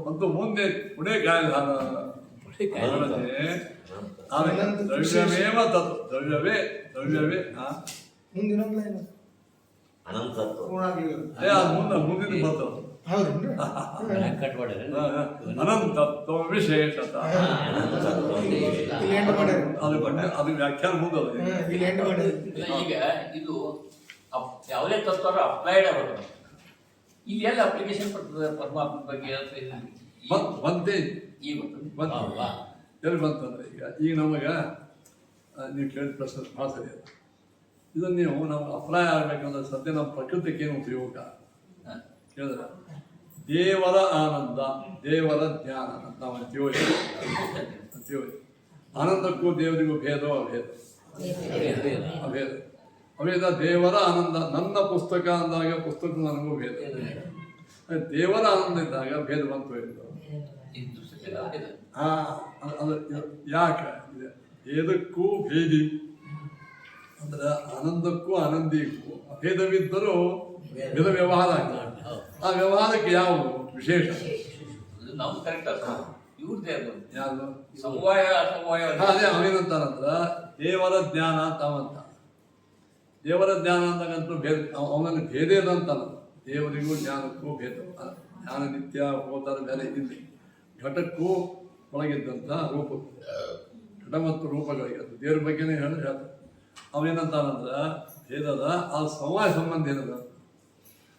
ಮತ್ತು ಮುಂದೆ ಪುಣೆ ಗಾಯಧಾನ ದ್ರವ್ಯಮೇವ ತತ್ ದ್ರವ್ಯವೇ ಮುಂದಿನ ಅನಂತತ್ವ ಮುಂದಿನ ಬರ್ತದೆ ಕಟ್ ಮಾಡಿದ್ರೆ ಅನಂತತ್ವ ವಿಶೇಷತ. ಅದು ವ್ಯಾಖ್ಯಾನ ಮುಂದೆ ಈಗ ಇದು ಯಾವುದೇ ತತ್ವ ಅಪ್ಲೈಡ್ ಆಗೋದು. ಇಲ್ಲಿ ಎಲ್ಲ ಅಪ್ಲಿಕೇಶನ್ ಬರ್ತದೆ ಪರಮಾತ್ಮ ಬಗ್ಗೆ ಬಂತೆ. ಈಗ ಎಲ್ಲಿ ಬಂತಂದ್ರೆ ಈಗ ನಮಗೆ ನೀವು ಕೇಳಿದ ಪ್ರಶ್ನೆ ಭಾಳ ಸರಿ ಅದು. ಇದನ್ನು ನೀವು ನಾವು ಅಪ್ಲೈ ಆಗ್ಬೇಕಂದ್ರೆ ಸದ್ಯ ನಮ್ಮ ಪ್ರಕೃತಿಗೆ ಏನು ಉಪಯೋಗ ಕೇಳಿದ್ರೆ ದೇವರ ಆನಂದ, ದೇವರ ಜ್ಞಾನ ಅಂತ ನಾವು ಅಂತೀವಿ. ಆನಂದಕ್ಕೂ ದೇವರಿಗೂ ಭೇದವೋ ಅಭೇದ. ಅಭೇದ ದೇವರ ಆನಂದ. ನನ್ನ ಪುಸ್ತಕ ಅಂದಾಗ ಪುಸ್ತಕ ನನಗೂ ಭೇದ. ದೇವರ ಆನಂದ ಇದ್ದಾಗ ಭೇದ ಬಂತು ಹೇಳಿದ್ರು. ಅದು ಯಾಕೆ ಭೇದಕ್ಕೂ ಭೇದಿ ಅಂದ್ರೆ ಆನಂದಕ್ಕೂ ಆನಂದಿಗೂ ಅಭೇದವಿದ್ದರೂ ಭೇದ ವ್ಯವಹಾರ ಆಗ್ತದೆ. ಆ ವ್ಯವಹಾರಕ್ಕೆ ಯಾವುದು ವಿಶೇಷ? ನಾವು ಕರೆಕ್ಟ್ ಇವ್ರದ್ದೇ ಅದು ಯಾವುದು ಸಮವಾಯ ಅದೇ ಅವೇನಂತಾರಂದ್ರ ದೇವರ ಜ್ಞಾನ ಅಂತ ಅವಂತ. ದೇವರ ಜ್ಞಾನ ಅಂದಾಗಂತೂ ಭೇದ ಅವನಲ್ಲಿ ಭೇದ ಇದಂತಲ್ಲ. ದೇವರಿಗೂ ಜ್ಞಾನಕ್ಕೂ ಭೇದ. ಜ್ಞಾನ ನಿತ್ಯ ಹೋದಾರ ಬೇರೆ ಇಲ್ಲಿ ಘಟಕ್ಕೂ ಒಳಗಿದ್ದಂಥ ರೂಪ, ಘಟ ಮತ್ತು ರೂಪಗಳಿಗೆ ದೇವ್ರ ಬಗ್ಗೆನೇ ಹೇಳ್ತಾರೆ. ಅವೇನಂತಾನಂದ್ರ ಭೇದದ ಆ ಸಮವಾಯ ಸಂಬಂಧ ಏನದ?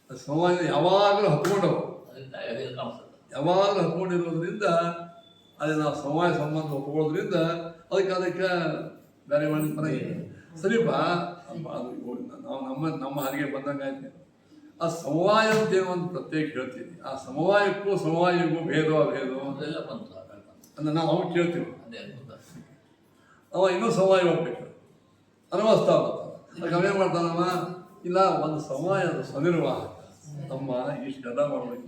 ಸಮವಾಯ ಯಾವಾಗಲೂ ಹತ್ಕೊಂಡವು, ಯಾವಾಗಲೂ ಹತ್ಕೊಂಡಿರೋದ್ರಿಂದ ಅಲ್ಲಿ ನಾವು ಸಮವಾಯ ಸಂಬಂಧ ಒಪ್ಕೊಳ್ಳೋದ್ರಿಂದ ಅದಕ್ಕೆ ಬೇರೆ ಮಾಡಿ ಪರವಾಗಿಲ್ಲ ಸರಿಪ. ಅದು ನಾವು ನಮ್ಮ ಹಾಗೆ ಬಂದಂಗೆ ಆಯ್ತು. ಆ ಸಮವಾಯ ಅಂತ ಏನೋ ಒಂದು ಪ್ರತ್ಯೇಕ ಹೇಳ್ತೀವಿ. ಆ ಸಮವಾಯಕ್ಕೂ ಸಮವಾಯಕ್ಕೂ ಭೇದವ ಅಂದ್ರೆ ನಾವು ಅವಾಗ ಕೇಳ್ತೀವಿ. ಅವ ಇನ್ನೂ ಸಮವಾಯ ಹೋಗ್ಬೇಕು ಅನವಸ್ತಾ ಅದಕ್ಕೆ ಅವೇನು ಮಾಡ್ತಾನವ? ಇಲ್ಲ, ಒಂದು ಸಮವಾಯ ಅದು ಸ್ವನಿರ್ವಾಹ ತಮ್ಮ ಇಷ್ಟೆಲ್ಲ ಮಾಡಬೇಕು.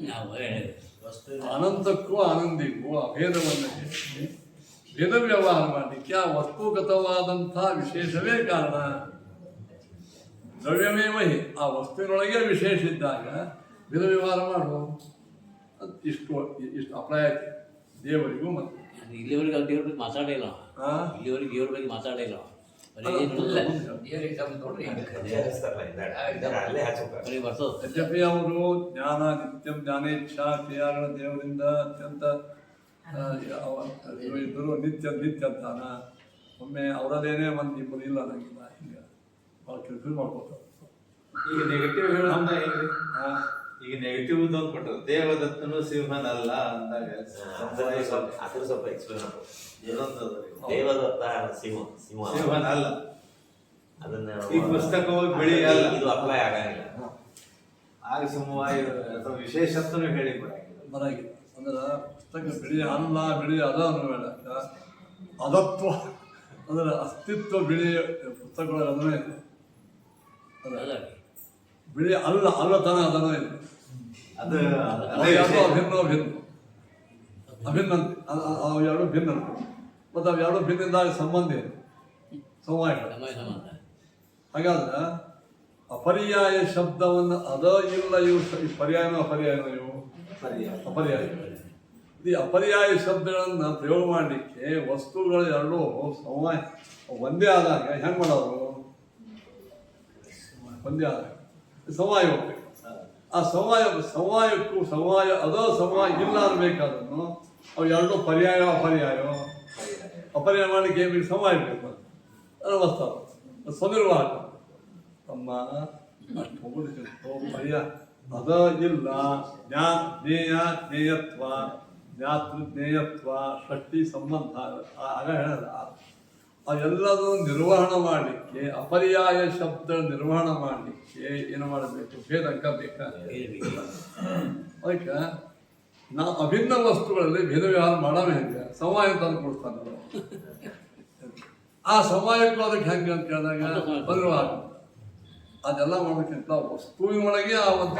ಅನಂತಕ್ಕೂ ಆನಂದಿಗೂ ಅಭೇದವನ್ನು ಹೇಳಿ ಭೇದ ವ್ಯವಹಾರ ಮಾಡಲಿಕ್ಕೆ ಆ ವಸ್ತುಗತವಾದಂಥ ವಿಶೇಷವೇ ಕಾರಣ. ದ್ರವ್ಯಮೇವಹಿ, ಆ ವಸ್ತುವಿನೊಳಗೆ ವಿಶೇಷ ಇದ್ದಾಗ ಭೇದ ವ್ಯವಹಾರ ಮಾಡುವ ಇಷ್ಟು ಅಪ್ಲೈ ಆಯ್ತು. ದೇವರಿಗೂ ಮತ್ತು ಇಲ್ಲಿವರೆಗೆ ಅವ್ರು ದೇವ್ರ ಬಗ್ಗೆ ಮಾತಾಡೇ ಇಲ್ಲ ಆ? ಇಲ್ಲಿವರೆಗೆ ದೇವ್ರ ಬಗ್ಗೆ ಮಾತಾಡೇ ಇಲ್ಲ ಬರೀ ಅಲ್ಲ, ಏನು ಇಲ್ಲ ಮುಂದೆ. ಏರ್ ಎಕ್ಸಾಮ್ ನೋಡ್ರಿ ಹಚ್ತಾರಲ್ಲ ಇದ್ದಾಳೆ ಅಲ್ಲೇ ಹಚ್ಬೇಕು. ಬರೀ ಬರ್ತದೆ ಯದ್ಯಪಿ ಅವರು ಜ್ಞಾನ ನಿತ್ಯಂ ಜ್ಞಾನೇಚ್ಛಾ ಕ್ರಿಯಾಗಳ ದೇವರಿಂದ ಅತ್ಯಂತ ಇದ್ದರು ನಿತ್ಯ ನಿತ್ಯ ಅಂತಾನ. ಒಮ್ಮೆ ಅವರದೇನೇ ಒಂದು ಇಬ್ಬರು ಇಲ್ಲ ನನಗಿಲ್ಲ ಹಿಂಗೆ ಭಾಳ ಕೆಲಸ ಮಾಡ್ಕೋತಾರೆ. ಈಗ ನೆಗೆಟಿವ್ ಹೇಳೋದ ಹೆಂಗ್ರಿ? ಆ, ಈಗ ನೆಗೆಟಿವ್ ಒಂದು ಕೊಟ್ಟರು ದೇವದತ್ತನು ಸಿಂಹನಲ್ಲ ಅಂದಾಗ ಅದ್ರ ಸ್ವಲ್ಪ ಎಕ್ಸ್ಪ್ಲೇನ್ ಮಾಡ್ಬೋದು. ಏನಂತದ ದೇವದತ್ತ ಸಿಂಹ ಸಿಂಹನಲ್ಲ. ಅದನ್ನ ಈ ಪುಸ್ತಕ ಹೋಗಿ ಬಿಳಿ ಅಲ್ಲ. ಇದು ಅಪ್ಲೈ ಆಗಂಗಿಲ್ಲ. ಆಗ ಸಿಂಹವಾಗಿ ಅಥವಾ ವಿಶೇಷತ್ವನು ಹೇಳಿ ಬರಂಗಿಲ್ಲ. ಬರಾಗಿಲ್ಲ ಅಂದ್ರೆ ಪುಸ್ತಕ ಬಿಳಿ ಅಲ್ಲ ಬಿಳಿ ಅದ ಅನ್ನೋ ಹೇಳಕ್ಕ ಅದತ್ವ ಅಂದ್ರೆ ಅಸ್ತಿತ್ವ ಬಿಳಿ ಪುಸ್ತಕಗಳು ಅದನ್ನೇ ಇಲ್ಲ. ಅದ ಬಿಳಿ ಅಲ್ಲ ಅಲ್ಲತನ ಅದನ್ನ ಇಲ್ಲ. ಅದು ಅವು ಎರಡು ಅಭಿನ್ನ ಅಭಿನ್ನ ಅವು ಎರಡು ಭಿನ್ನ ಮತ್ತು ಅವು ಎರಡು ಭಿನ್ನಿಂದಾಗಿ ಸಂಬಂಧ ಇದೆ ಸಂವಾದ. ಸಂಬಂಧ ಹಾಗಾದ್ರೆ ಅಪರ್ಯಾಯ ಶಬ್ದವನ್ನು ಅದ ಇಲ್ಲ ಇವು ಈ ಪರ್ಯಾಯನೋ ಅಪರ್ಯಾಯನೋ ಇವು ಅಪರ್ಯಾಯ. ಈ ಅಪರ್ಯಾಯ ಶಬ್ದಗಳನ್ನು ಪ್ರಯೋಗ ಮಾಡಲಿಕ್ಕೆ ವಸ್ತುಗಳು ಎರಡೂ ಸಮವಾಯ ಒಂದೇ ಆದಾಗ ಹೆಂಗೆ ಮಾಡೋದು? ಒಂದೇ ಆದಾಗ ಸಮವಾಯ ಹೋಗ್ಬೇಕು. ಆ ಸಮವಾಯಕ್ಕೂ ಸಮವಾಯ ಅದ ಸಮವಾಯ ಇಲ್ಲ ಅನ್ಬೇಕಾದನ್ನು ಅವು ಎರಡೂ ಪರ್ಯಾಯ ಅಪರ್ಯಾಯ ಮಾಡಲಿಕ್ಕೆ ಏನು ಬೇಕು? ಸಮವಾಯ ಬೇಕು. ಅದು ವಸ್ತು ಸ್ವನಿರ್ವಾಹಕ ತಮ್ಮ ಅಷ್ಟು ಹೋಗೋದಕ್ಕಿಂತ ಪರ್ಯಾಯ ಅದ ಇಲ್ಲ ಜ್ಞೇಯ ಜ್ಞೇಯತ್ವ ಜ್ಞಾತೃ ಜ್ಞೇಯತ್ವ ಷಷ್ಠಿ ಸಂಬಂಧ ಆಗ ಹೇಳಲ್ಲ. ಅದೆಲ್ಲದೂ ನಿರ್ವಹಣೆ ಮಾಡಲಿಕ್ಕೆ ಅಪರ್ಯಾಯ ಶಬ್ದ ನಿರ್ವಹಣೆ ಮಾಡಲಿಕ್ಕೆ ಏನು ಮಾಡಬೇಕು? ಭೇದಂಕ ಬೇಕಾ? ಅದಕ್ಕೆ ನಾ ಅಭಿನ್ನ ವಸ್ತುಗಳಲ್ಲಿ ಭೇದ ವ್ಯವಹಾರ ಮಾಡೋಣ ಹೆಂಗೆ? ಸಮವಾಯ ತಂದು ಕೊಡ್ತಾನೆ. ಆ ಸಮವಾಯಕ್ಕೂ ಅದಕ್ಕೆ ಹೆಂಗೆ ಅಂತ ಕೇಳಿದಾಗ ನಿರ್ವಹಣ ಅದೆಲ್ಲ ಮಾಡೋಕ್ಕಿಂತ ವಸ್ತುವಿನೊಳಗೆ ಆ ಒಂದು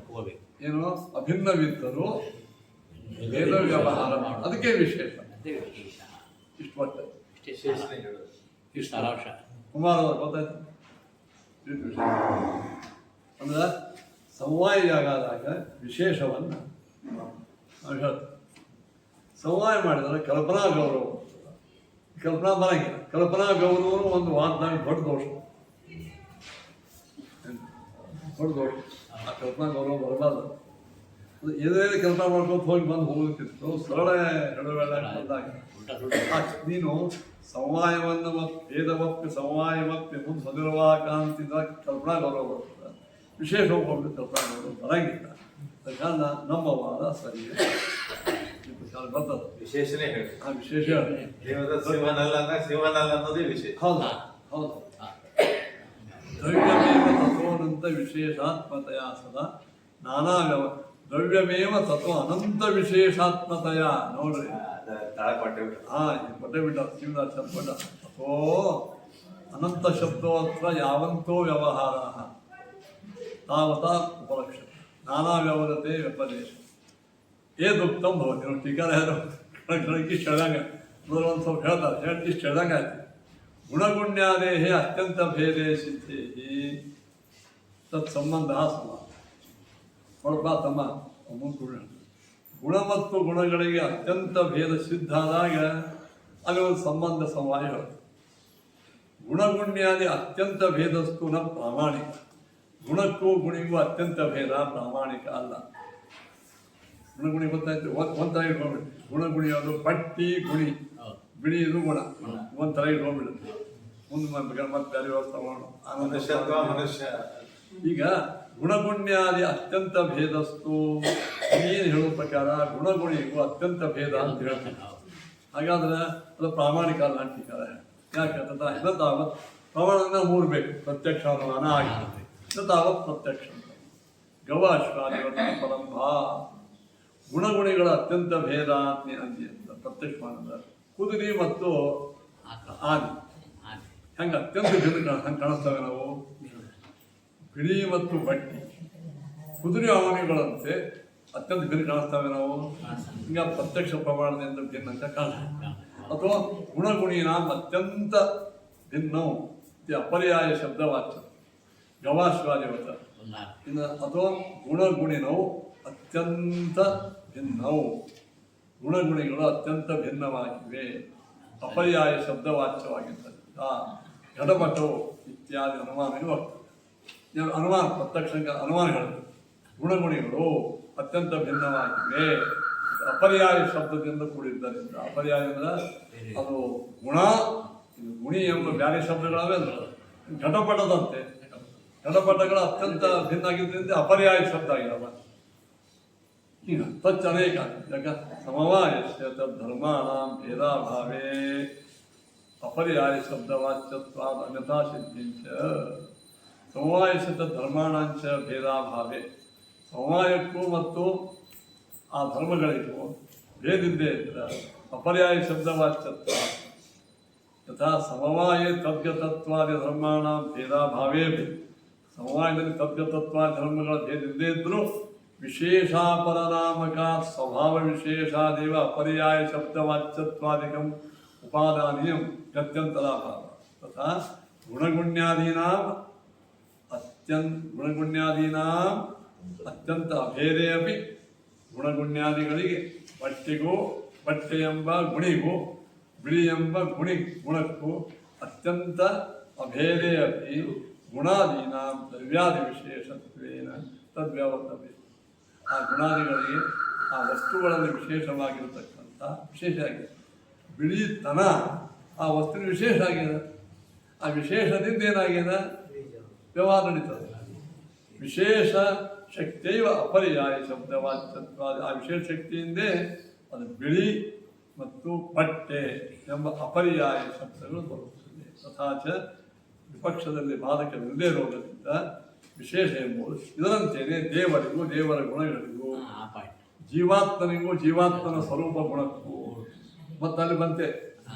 ಹೋಗ್ಬೇಕು ಏನು ಅಭಿನ್ನವಿದ್ದರೂ ಭೇದ ವ್ಯವಹಾರ ಮಾಡೋದು ಅದಕ್ಕೆ ವಿಶೇಷ. ಅದೇ ವಿಶೇಷ ಇಷ್ಟು ಒಟ್ಟು ಇಷ್ಟೇ ವಿಶೇಷಣೆ ಹೇಳೋದು. ಇಷ್ಟು ಸಾರಾಂಶ. ಕುಮಾರ್ ಅವ್ರು ಗೊತ್ತಾಯ್ತು ಇಷ್ಟು ವಿಶೇಷ ಅಂದ್ರೆ ಸಮವಾಯ ಆಗಾದಾಗ ವಿಶೇಷವನ್ನು ನಾವು ಹೇಳ್ತೀವಿ. ಸಮವಾಯ ಮಾಡಿದರೆ ಕಲ್ಪನಾ ಗೌರವ ಕಲ್ಪನಾ ಬರಂಗಿಲ್ಲ. ಕಲ್ಪನಾ ಗೌರವನು ಒಂದು ವಾದದಾಗ ದೊಡ್ಡ ದೋಷ. ಆ ಕಲ್ಪನಾ ಗೌರವ ಬರಬಾರ್ದು. ಏನೇನು ಕೆಲಸ ಮಾಡ್ಕೊಂಡು ಹೋಗಿ ಹೋಗೋದಕ್ಕಿತ್ತು ಸರಳ ಹೇಳುವೆಲ್ಲ ಬಂದಾಗ ನೀನು ಸಮವಾಯವನ್ನು ಭೇದವಪ್ಪಿ ಸಮವಾಯವಪ್ಪಿ ಮುಂದೆ ಸ್ವನಿರ್ವಾಹಕಾಂತಿಂದ ಕಲ್ಪನಾ ಗೌರವ ಬರ್ತದೆ. ವಿಶೇಷ ಹೋಗ್ಕೊಂಡು ಕಲ್ಪನಾ ಗೌರವ ಬರಂಗಿಲ್ಲ. ಅದಕ್ಕೆ ನಮ್ಮ ವಾದ ಸರಿ ಬರ್ತದೆ. ವಿಶೇಷಣೆ ಹೇಳಿ. ಆ ವಿಶೇಷ ದೇವದತ್ತ ಸಿಂಹನಲ್ಲ ಅಂದಾಗ ಸಿಂಹನಲ್ಲ ಅನ್ನೋದೇ ವಿಶೇಷ. ಹೌದು ಹೌದು. ದ್ರವ್ಯಮೇವ ತತ್ವನಂತ ವಿಶೇಷಾತ್ಮತೆಯ ಸದಾ ನಾನಾ ದ್ರವ್ಯಮೇವ ತತ್ವ ಅನಂತ ವಿಶೇಷಾತ್ಮತೆಯ ನೋಡ್ರಿ. ತಾಳಪಟ್ಟೆ ಪಟ್ಟೆ ಬಿಟ್ಟ ಶಿವರಾಜ್ ಚಂದ್ರಪಟ್ಟ ಅಥೋ ಅನಂತ ಶಬ್ದೋತ್ರ ಯಾವಂತೋ ವ್ಯವಹಾರ ತಾವತಾ ಉಪಲಕ್ಷ ನಾನಾ ವ್ಯವರತೆ ವ್ಯಪದೇಶ ಏದುಕ್ತಂ ಭವತಿ. ನೋಡಿ ಟೀಕಾರ ಯಾರು ಇಷ್ಟು ಹೇಳ್ದಂಗೆ ಒಂದು ಸ್ವಲ್ಪ ಹೇಳ್ತಾರೆ ಇಷ್ಟು ಹೇಳ್ದಂಗೆ ಆಯ್ತು. ಗುಣಗುಣ್ಯಾದೇಹೇ ಅತ್ಯಂತ ಭೇದೇ ಸಿದ್ಧೇ ತತ್ ಸಂಬಂಧ ಸಮ ನೋಡಪ್ಪ ತಮ್ಮ ಗುಣ ಮತ್ತು ಗುಣಗಳಿಗೆ ಅತ್ಯಂತ ಭೇದ ಸಿದ್ಧ ಆದಾಗ ಅಲ್ಲಿ ಒಂದು ಸಂಬಂಧ ಸಮವಾಯ ಹೇಳುತ್ತೆ. ಗುಣಗುಣ್ಯಾದಿ ಅತ್ಯಂತ ಭೇದಸ್ತು ನ ಪ್ರಾಮಾಣಿಕ. ಗುಣಕ್ಕೂ ಗುಣಿಗೂ ಅತ್ಯಂತ ಭೇದ ಪ್ರಾಮಾಣಿಕ ಅಲ್ಲ. ಗುಣಗುಣಿ ಗೊತ್ತಾಯ್ತು ಒಂಥರ ಇಟ್ಕೊಂಡ್ಬಿಟ್ಟು ಗುಣಗುಣಿ ಅದು ಪಟ್ಟಿ ಗುಣಿ ಬಿಳಿ ಇದು ಗುಣ ಒಂಥರ ಇಟ್ಕೊಂಡ್ಬಿಡುತ್ತೆ. ಮುಂದೆ ಮತ್ತೆ ಬೇರೆ ವ್ಯವಸ್ಥೆ ಮನುಷ್ಯತ್ವ ಮನುಷ್ಯ. ಈಗ ಗುಣಗುಣ್ಯಾದಿ ಅತ್ಯಂತ ಭೇದಸ್ತು ಏನು ಹೇಳೋ ಪ್ರಕಾರ ಗುಣಗುಣಿಗೂ ಅತ್ಯಂತ ಭೇದ ಅಂತ ಹೇಳ್ತೀನಿ. ಹಾಗಾದ್ರೆ ಅದು ಪ್ರಾಮಾಣಿಕ ಅಲ್ಲ ಅಂಟಿದ್ದಾರೆ. ಯಾಕಂತ ಇದತ್ತಾವತ್ ಪ್ರಮಾಣ ಮೂರು ಬೇಕು. ಪ್ರತ್ಯಕ್ಷ ಅನುಮಾನ ಆಗಿರುತ್ತೆ. ಇದತ್ತಾವತ್ ಪ್ರತ್ಯಕ್ಷ ಗವಾಶ್ವಾದಿವತ್ತ ಪರಂಭ ಗುಣಗುಣಿಗಳ ಅತ್ಯಂತ ಭೇದ ಅಂತ ಪ್ರತ್ಯಕ್ಷ ಮಾಡಿದ ಕುದುರೆ ಮತ್ತು ಆನೆ ಹೆಂಗೆ ಅತ್ಯಂತ ಭಿನ್ನ ಹಂಗೆ ಕಾಣಿಸ್ತವೆ ನಾವು. ಬಿಳಿ ಮತ್ತು ಬಟ್ಟಿ ಕುದುರೆ ಆನೆಗಳಂತೆ ಅತ್ಯಂತ ಭಿನ್ನ ಕಾಣಿಸ್ತವೆ ನಾವು. ಹಿಂಗ ಪ್ರತ್ಯಕ್ಷ ಪ್ರಮಾಣದಿಂದ ಭಿನ್ನ ಅಂತ ಕಾಣಿಸ್ತವೆ. ಅಥವಾ ಗುಣಗುಣಿನ ಅತ್ಯಂತ ಭಿನ್ನವು ಅಪರ್ಯಾಯ ಶಬ್ದವಾಚ್ಯ ಗವಾಶ್ವಾದಿವತ ಇನ್ನು ಅಥವಾ ಗುಣಗುಣಿನವು ಅತ್ಯಂತ ಭಿನ್ನವು ಗುಣಗುಣಿಗಳು ಅತ್ಯಂತ ಭಿನ್ನವಾಗಿವೆ. ಅಪರ್ಯಾಯ ಶಬ್ದವಾಚ್ಯವಾಗಿದ್ದರಿಂದ ಘಟಪಟೋ ಇತ್ಯಾದಿ ಅನುಮಾನಗಳು ಬರ್ತವೆ. ಅನುಮಾನ ಪ್ರತ್ಯಕ್ಷ ಅನುಮಾನಗಳು ಗುಣಗುಣಿಗಳು ಅತ್ಯಂತ ಭಿನ್ನವಾಗಿವೆ. ಅಪರ್ಯಾಯ ಶಬ್ದದಿಂದ ಕೂಡಿದ್ದರಿಂದ, ಅಪರ್ಯಾಯ ಅಂದರೆ ಅದು ಗುಣ, ಇದು ಗುಣಿ ಎಂಬ ಬ್ಯಾರೆ ಶಬ್ದಗಳವೆ ಅಂದ್ರೆ ಘಟಪಟದಂತೆ ಘಟಪಟಗಳು ಅತ್ಯಂತ ಭಿನ್ನ ಆಗಿದ್ದರಿಂದ ಅಪರ್ಯಾಯ ಶಬ್ದ ಆಗಿರಲ್ಲ. ಈಗ ತಚ್ಚ ಅನೇಕ ಯಾಕ ಸಮವಾಯಸ್ಯ ತದ್ಧರ್ಮಾಣಾಂ ಭೇದಾಭಾವೇ ಅಪರ್ಯಾಯ ಶಬ್ದವಾಚ್ಯತ್ವಾದ ಅನ್ಯಥಾ ಸಿದ್ಧಿಂಚ ಸಮವಾಯಸ್ಯ ತದ್ಧರ್ಮಾಣಾಂಚ ಭೇದಾಭಾವೇ ಸಮವಾಯಕ್ಕೂ ಮತ್ತು ಆ ಧರ್ಮಗಳಿಗೂ ಭೇದಿದ್ದೇ ಇದ್ರೆ ಅಪರ್ಯಾಯ ಶಬ್ದವಾಚ್ಯತ್ವ ಯಥಾ ಸಮವಾಯೇ ತದ್ಗತತ್ವಾದಿ ಧರ್ಮಾಣಾಂ ಭೇದಾಭಾವೇ ಸಮವಾಯದಲ್ಲಿ ತದ್ಗತತ್ವಾದಿ ಧರ್ಮಗಳ ಭೇದಿದ್ದೇ ಇದ್ದರೂ ವಿಶೇಷಾಪರನಾಮಕಾತ್ ಸ್ವಭಾವ ವಿಶೇಷಾದೇವ ಅಪರ್ಯಾಯ ಶಬ್ದವಾಚ್ಯತ್ವಾದಿಕಂ ಉಪಾದಾನೀಯಂ ಗತ್ಯಂತರಾಭಾವ ತಥಾ ಗುಣಗುಣ್ಯಾದೀನಾಂ ಅತ್ಯಂತ ಅಭೇದೇ ಅಪಿ ಗುಣಗುಣ್ಯಾದಿಗಳಿಗೆ ಬಟ್ಟೆಗೂ ಬಟ್ಟೆ ಎಂಬ ಗುಣಿಗೂ ಬಿಳಿ ಎಂಬ ಗುಣಕ್ಕೂ ಅತ್ಯಂತ ಅಭೇದೇ ಅಪಿ ಗುಣಾದೀನಾಂ ದ್ರವ್ಯಾದಿ ವಿಶೇಷತ್ವೇನ ತದ್ವ್ಯವರ್ತವ್ಯ. ಆ ಗುಣಾದಿಗಳಿಗೆ ಆ ವಸ್ತುಗಳಲ್ಲಿ ವಿಶೇಷವಾಗಿರತಕ್ಕಂಥ ವಿಶೇಷ ಆಗಿದೆ. ಬಿಳಿತನ ಆ ವಸ್ತುವಿನ ವಿಶೇಷ ಆಗಿದೆ. ಆ ವಿಶೇಷದಿಂದ ಏನಾಗಿದೆ ವ್ಯವಹಾರ ನಡೀತದೆ. ವಿಶೇಷ ಶಕ್ತಿಯವ ಅಪರ್ಯಾಯ ಶಬ್ದವಾಚ್ಯತ್ವಾದ ಆ ವಿಶೇಷ ಶಕ್ತಿಯಿಂದೇ ಅದು ಬಿಳಿ ಮತ್ತು ಬಟ್ಟೆ ಎಂಬ ಅಪರ್ಯಾಯ ಶಬ್ದಗಳು ಬರುತ್ತದೆ. ತಥಾಚ ವಿಪಕ್ಷದಲ್ಲಿ ಬಾಧಕವಿಲ್ಲದೆ ಇರೋದರಿಂದ ವಿಶೇಷ ಎಂಬುದು ಇದರಂತೆಯೇ ದೇವರಿಗೂ ದೇವರ ಗುಣಗಳಿಗೂ ಜೀವಾತ್ಮನಿಗೂ ಜೀವಾತ್ಮನ ಸ್ವರೂಪ ಗುಣಕ್ಕೂ ಮತ್ತು ಅಲ್ಲಿ ಬಂತೆ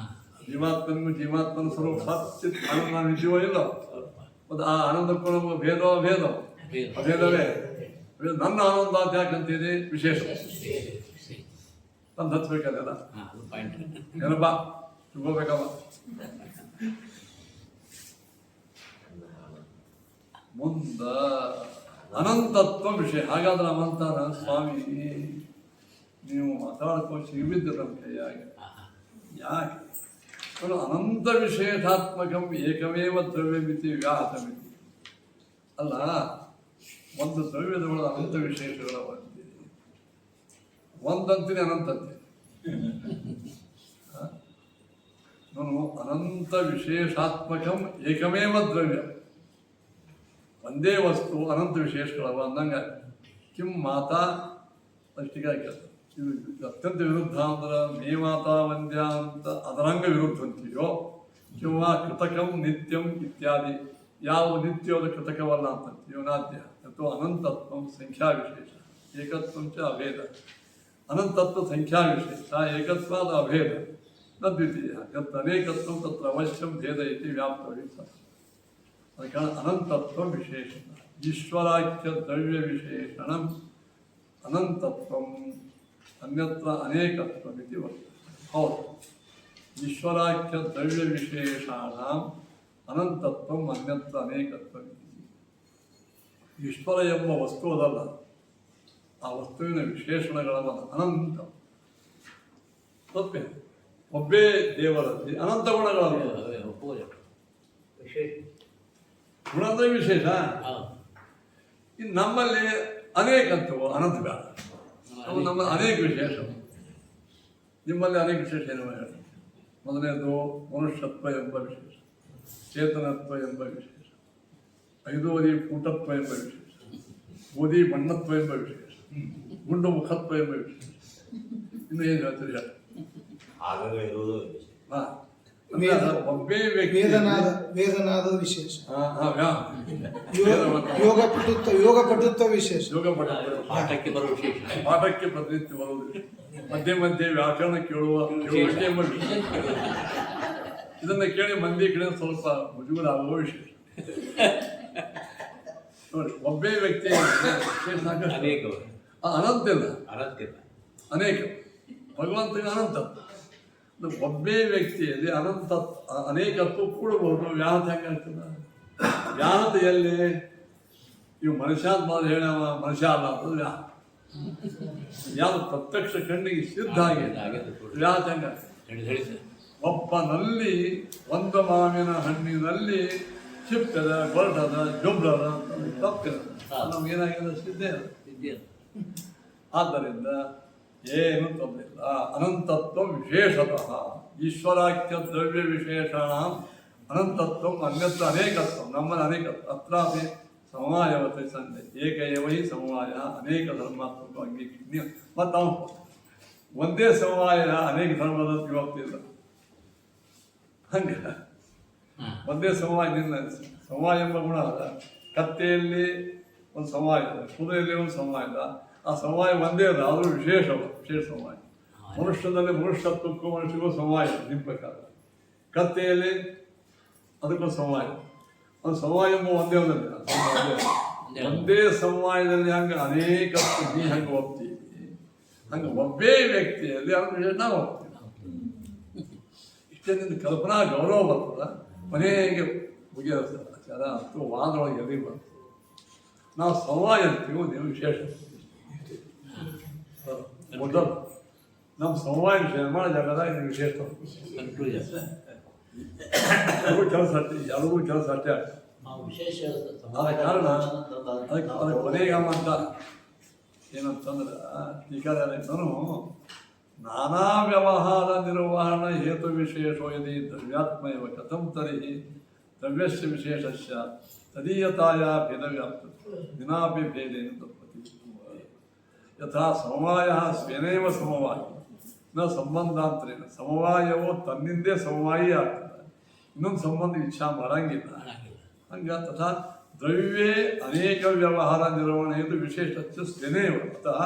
ಜೀವಾತ್ಮನಿಗೂ ಜೀವಾತ್ಮನ ಸ್ವರೂಪ ಸಚ್ಚಿತ್ ಆನಂದ ನಿಜವೋ ಇಲ್ಲ ಮತ್ತು ಆ ಆನಂದಕ್ಕೂ ನಮಗೆ ಅಭೇದವೇ ನನ್ನ ಆನಂದ ಅಂತ ಯಾಕಂತೀನಿ ವಿಶೇಷ ತಂದು ಹಚ್ಬೇಕಲ್ಲ ಏನಪ್ಪ ತಗೋಬೇಕಮ್ಮ ಮುಂದ ಅನಂತತ್ವ ವಿಷಯ. ಹಾಗಾದ್ರೆ ಅನಂತಾನ ಸ್ವಾಮಿ ನೀವು ಮಾತಾಡ್ಕೊಂಡು ಸಿಗಿಬಿದ್ದ ನಮ್ಮ ಕೈಯಾಗೆ ಯಾಕೆ ಅನಂತ ವಿಶೇಷಾತ್ಮಕಂ ಏಕಮೇವ ದ್ರವ್ಯಮಿತಿ ವ್ಯಾಹತಮಿತಿ. ಅಲ್ಲ, ಒಂದು ದ್ರವ್ಯದೊಳಗೆ ಅನಂತ ವಿಶೇಷಗಳ ಬಂದಿದೆ. ಒಂದಂತೀನಿ ಅನಂತಂತೆ ನಾನು ಅನಂತ ವಿಶೇಷಾತ್ಮಕಂ ಏಕಮೇವ ದ್ರವ್ಯ. ಒಂದೇ ವಸ್ತು ಅನಂತ ವಿಶೇಷಗಳವ ಅಂದಂಗೆ ಕಿಂ ಮಾತಾ ಅಷ್ಟಿಗೆ ಆಗ್ಯದ. ಇದು ಅತ್ಯಂತ ವಿರುದ್ಧ ಅಂದ್ರೆ ಮೇ ಮಾತಾ ವಂದ್ಯ ಅಂತ ಅದರಂಗ ವಿರುದ್ಧ ಅಂತೀಯೋ ಕಿಂವಾ ಕೃತಕಂ ನಿತ್ಯಂ ಇತ್ಯಾದಿ ಯಾವ ನಿತ್ಯವಾದ ಕೃತಕವಲ್ಲ ಅಂತಂತೀಯೋ ನಾದ್ಯ. ಅಥವಾ ಅನಂತತ್ವ ಸಂಖ್ಯಾ ವಿಶೇಷ ಏಕತ್ವಂಚ ಅಭೇದ. ಅನಂತತ್ವ ಸಂಖ್ಯಾ ವಿಶೇಷ ಏಕತ್ವಾದ ಅಭೇದ ನ ದ್ವಿತೀಯ ಯತ್ ಅನೇಕತ್ವ ತತ್ರ ಅವಶ್ಯಂ ಭೇದ ಇತಿ ವ್ಯಾಪ್ತವಿ. ಅದಕ್ಕೆ ಅನಂತತ್ವ ವಿಶೇಷಣ ಈಶ್ವರಾಖ್ಯ ದ್ರವ್ಯ ವಿಶೇಷಣ ಅನಂತತ್ವ ಅನ್ಯತ್ರ ಅನೇಕತ್ವಮಿತಿ ವರ್ತದೆ. ಹೌದು, ಈಶ್ವರಾಖ್ಯ ದ್ರವ್ಯ ವಿಶೇಷಾಣ ಅನಂತತ್ವ ಅನ್ಯತ್ರ ಅನೇಕತ್ವಮಿತಿ. ಈಶ್ವರ ಎಂಬ ವಸ್ತು ಅದಲ್ಲ, ಆ ವಸ್ತುವಿನ ವಿಶೇಷಣಗಳಲ್ಲ ಅನಂತ. ತಪ್ಪೇ ಒಬ್ಬೇ ದೇವರಲ್ಲಿ ಅನಂತ ಗುಣಗಳಲ್ಲ. ಗುಣ ಅಂದರೆ ವಿಶೇಷ. ಇನ್ನು ನಮ್ಮಲ್ಲಿ ಅನೇಕತ್ವ ಅನಂತ ಬೇಡ. ನಮ್ಮ ಅನೇಕ ವಿಶೇಷ, ನಿಮ್ಮಲ್ಲಿ ಅನೇಕ ವಿಶೇಷ ಏನು ಹೇಳಿ. ಮೊದಲನೇದು ಮನುಷ್ಯತ್ವ ಎಂಬ ವಿಶೇಷ, ಚೇತನತ್ವ ಎಂಬ ವಿಶೇಷ, ಐದೋದಿ ಕೂಟತ್ವ ಎಂಬ ವಿಶೇಷ, ಓದಿ ಬಣ್ಣತ್ವ ಎಂಬ ವಿಶೇಷ, ಗುಂಡು ಮುಖತ್ವ ಎಂಬ ವಿಶೇಷ. ಇನ್ನು ಏನು ಹೇಳ್ತೀರಿ ಹೇಳಿ. ಒಬ್ಬೇ ವ್ಯಕ್ತಿ ವೇದನಾದ ವಿಶೇಷ, ಯೋಗ ಪಟುತ್ವ ವಿಶೇಷ, ಪಾಠಕ್ಕೆ ಬರುವ ವಿಶೇಷ, ಪಾಠಕ್ಕೆ ಪ್ರತಿನಿತ್ಯ ಬರುವುದು, ಮಧ್ಯೆ ಮಧ್ಯೆ ವ್ಯಾಕರಣ ಕೇಳುವಿಕೆ ಎಂಬ ವಿಶೇಷ. ಇದನ್ನ ಕೇಳಿ ಮಂದಿ ಕಡೆ ಸ್ವಲ್ಪ ಮುಜುಗರ ಆಗುವ ವಿಶೇಷ. ನೋಡಿ, ಒಬ್ಬೇ ವ್ಯಕ್ತಿ ಅನೇಕ ಅನಂತ ಇಲ್ಲ, ಅನೇಕ. ಭಗವಂತನಿಗೆ ಅನಂತ. ಒಬ್ಬೇ ವ್ಯಕ್ತಿಯಲ್ಲಿ ಅನೇಕತ್ವ ಕೂಡಬಹುದು. ವ್ಯಾಹತ ಹೆಂಗಾಗ್ತದೆ? ವ್ಯಾಹತ ಎಲ್ಲಿ? ಇವು ಮನುಷ್ಯ ಅಂತ ಹೇಳವ ಮನುಷ್ಯ ಅಲ್ಲ ಅಂತಂದ್ರೆ ವ್ಯಾಹ. ಯಾವುದು ಪ್ರತ್ಯಕ್ಷ ಕಣ್ಣಿಗೆ ಸಿದ್ಧ ಆಗಿದೆ ವ್ಯಾಸಂಗ ಹೇಳಿ ಸರ್. ಒಬ್ಬನಲ್ಲಿ ಒಂದು ಮಾವಿನ ಹಣ್ಣಿನಲ್ಲಿ ಚಿಪ್ಪದ ಗೊರಟದ ಜೊಬ್ರದ ತಪ್ಪಿದ ನಮ್ಗೇನಾಗಿದೆ ಸಿದ್ಧೇ ಇಲ್ಲ. ಇದೆಯಲ್ಲ. ಆದ್ದರಿಂದ ಏನು ತೊಂದರಿಲ್ಲ. ಅನಂತತ್ವ ವಿಶೇಷತಃ ಈಶ್ವರಾಖ್ಯ ದ್ರವ್ಯ ವಿಶೇಷಣ ಅನಂತತ್ವ ಅನ್ಯತ್ರ ಅನೇಕತ್ವ ನಮ್ಮಲ್ಲಿ ಅನೇಕತ್ವ ಅತ್ರಾಪಿ ಸಮವಾಯವತೆ ಸಂಧೆ ಏಕೈವೈ ಸಮವಾಯ ಅನೇಕ ಧರ್ಮಾತ್ಮಕ ಅಂಗೀಕೃತ ಮತ್ತು ನಾವು ಒಂದೇ ಸಮವಾಯ ಅನೇಕ ಧರ್ಮದ ವಿಭಕ್ತಿಲ್ಲ ಹಂಗೆ ಒಂದೇ ಸಮವಾಯದಿಂದ ಸಮವಾಯ ಎಂಬ ಗುಣ ಅದ. ಕತ್ತೆಯಲ್ಲಿ ಒಂದು ಸಮವಾಯ ಇದೆ, ಕುದುರೆಯಲ್ಲಿ ಒಂದು ಸಮವಾಯ ಇದೆ. ಆ ಸಮವಾಯ ಒಂದೇ ಅದ, ಆದರೂ ವಿಶೇಷ ಸಮವಾಯ. ಮನುಷ್ಯನಲ್ಲಿ ಮನುಷ್ಯತ್ವಕ್ಕೂ ಮನುಷ್ಯಗೂ ಸಮವಾಯ ನಿಮ್ಮ ಪ್ರಕಾರ. ಕತ್ತೆಯಲ್ಲಿ ಅದಕ್ಕೊಂದು ಸಮವಾಯ, ಒಂದು ಸಮವಾಯ ಎಂಬ ಒಂದೇ ಒಂದಿಲ್ಲ. ಒಂದೇ ಸಮವಾಯದಲ್ಲಿ ಹಂಗೆ ಅನೇಕ ನೀ ಹಂಗೆ ಒಪ್ತೀವಿ, ಹಂಗೆ ಒಬ್ಬೇ ವ್ಯಕ್ತಿಯಲ್ಲಿ ಅದು ವಿಶೇಷ ನಾವು ಒಪ್ತೀವಿ. ಇಷ್ಟದಿಂದ ಕಲ್ಪನಾ ಗೌರವ ಬರ್ತದ, ಮನೆಗೆ ಮುಗಿಯೋದ ಅಥವಾ ವಾದೊಳಗೆ ಎಲ್ಲಿ ಬರ್ತದೆ. ನಾವು ಸಮವಾಯ ಅಂತೀವಿ, ನೀವು ವಿಶೇಷ ಮೊದಲು ನಮ್ಮ ಸಮವಾಯ ವಿಷಯ ಮಾಡೋ ಜಾಗದಾಗ ನೀವು ವಿಶೇಷ ಕನ್ಕ್ಲೂಷನ್. ಎಲ್ಲರಿಗೂ ಕೆಲಸ ಎಲ್ಲರಿಗೂ ಕೆಲಸ ಅಷ್ಟೇ ಆಗ್ತದೆ. ವಿಶೇಷ ಆದ ಕಾರಣ ಅದಕ್ಕೆ ಕೊನೆಗಮ್ಮ ಅಂತ ಏನಂತಂದ್ರೆ ಟೀಕಾರನು ನಾನಾ ವ್ಯವಹಾರ ನಿರ್ವಹಣ ಹೇತು ವಿಶೇಷೋ ಯದಿ ದ್ರವ್ಯಾತ್ಮಯವ ಕಥಂ ತರ್ಹಿ ದ್ರವ್ಯಸ್ಯ ವಿಶೇಷಸ್ಯ ತದೀಯತಾಯ ಭೇದವ್ಯಾಪ್ತ ದಿನಾಪಿ ಭೇದೇನ ತತ್ಪತಿ ಯಥಾ ಸಮವಾಯ ಸ್ವೇನೇವ ಸಮವಾಯಿ ನ ಸಂಬಂಧಾಂತರೇನ. ಸಮವಾಯವು ತನ್ನಿಂದೇ ಸಮವಾಯಿ ಆಗ್ತದೆ, ಇನ್ನೊಂದು ಸಂಬಂಧ ಇಚ್ಛಾ ಮಾಡಂಗಿಲ್ಲ. ಹಂಗ ತಥಾ ದ್ರವ್ಯೇ ಅನೇಕ ವ್ಯವಹಾರ ನಿರ್ವಹಣೆ ಇದು ವಿಶೇಷ ಸ್ವೇನೇವ ಅತಃ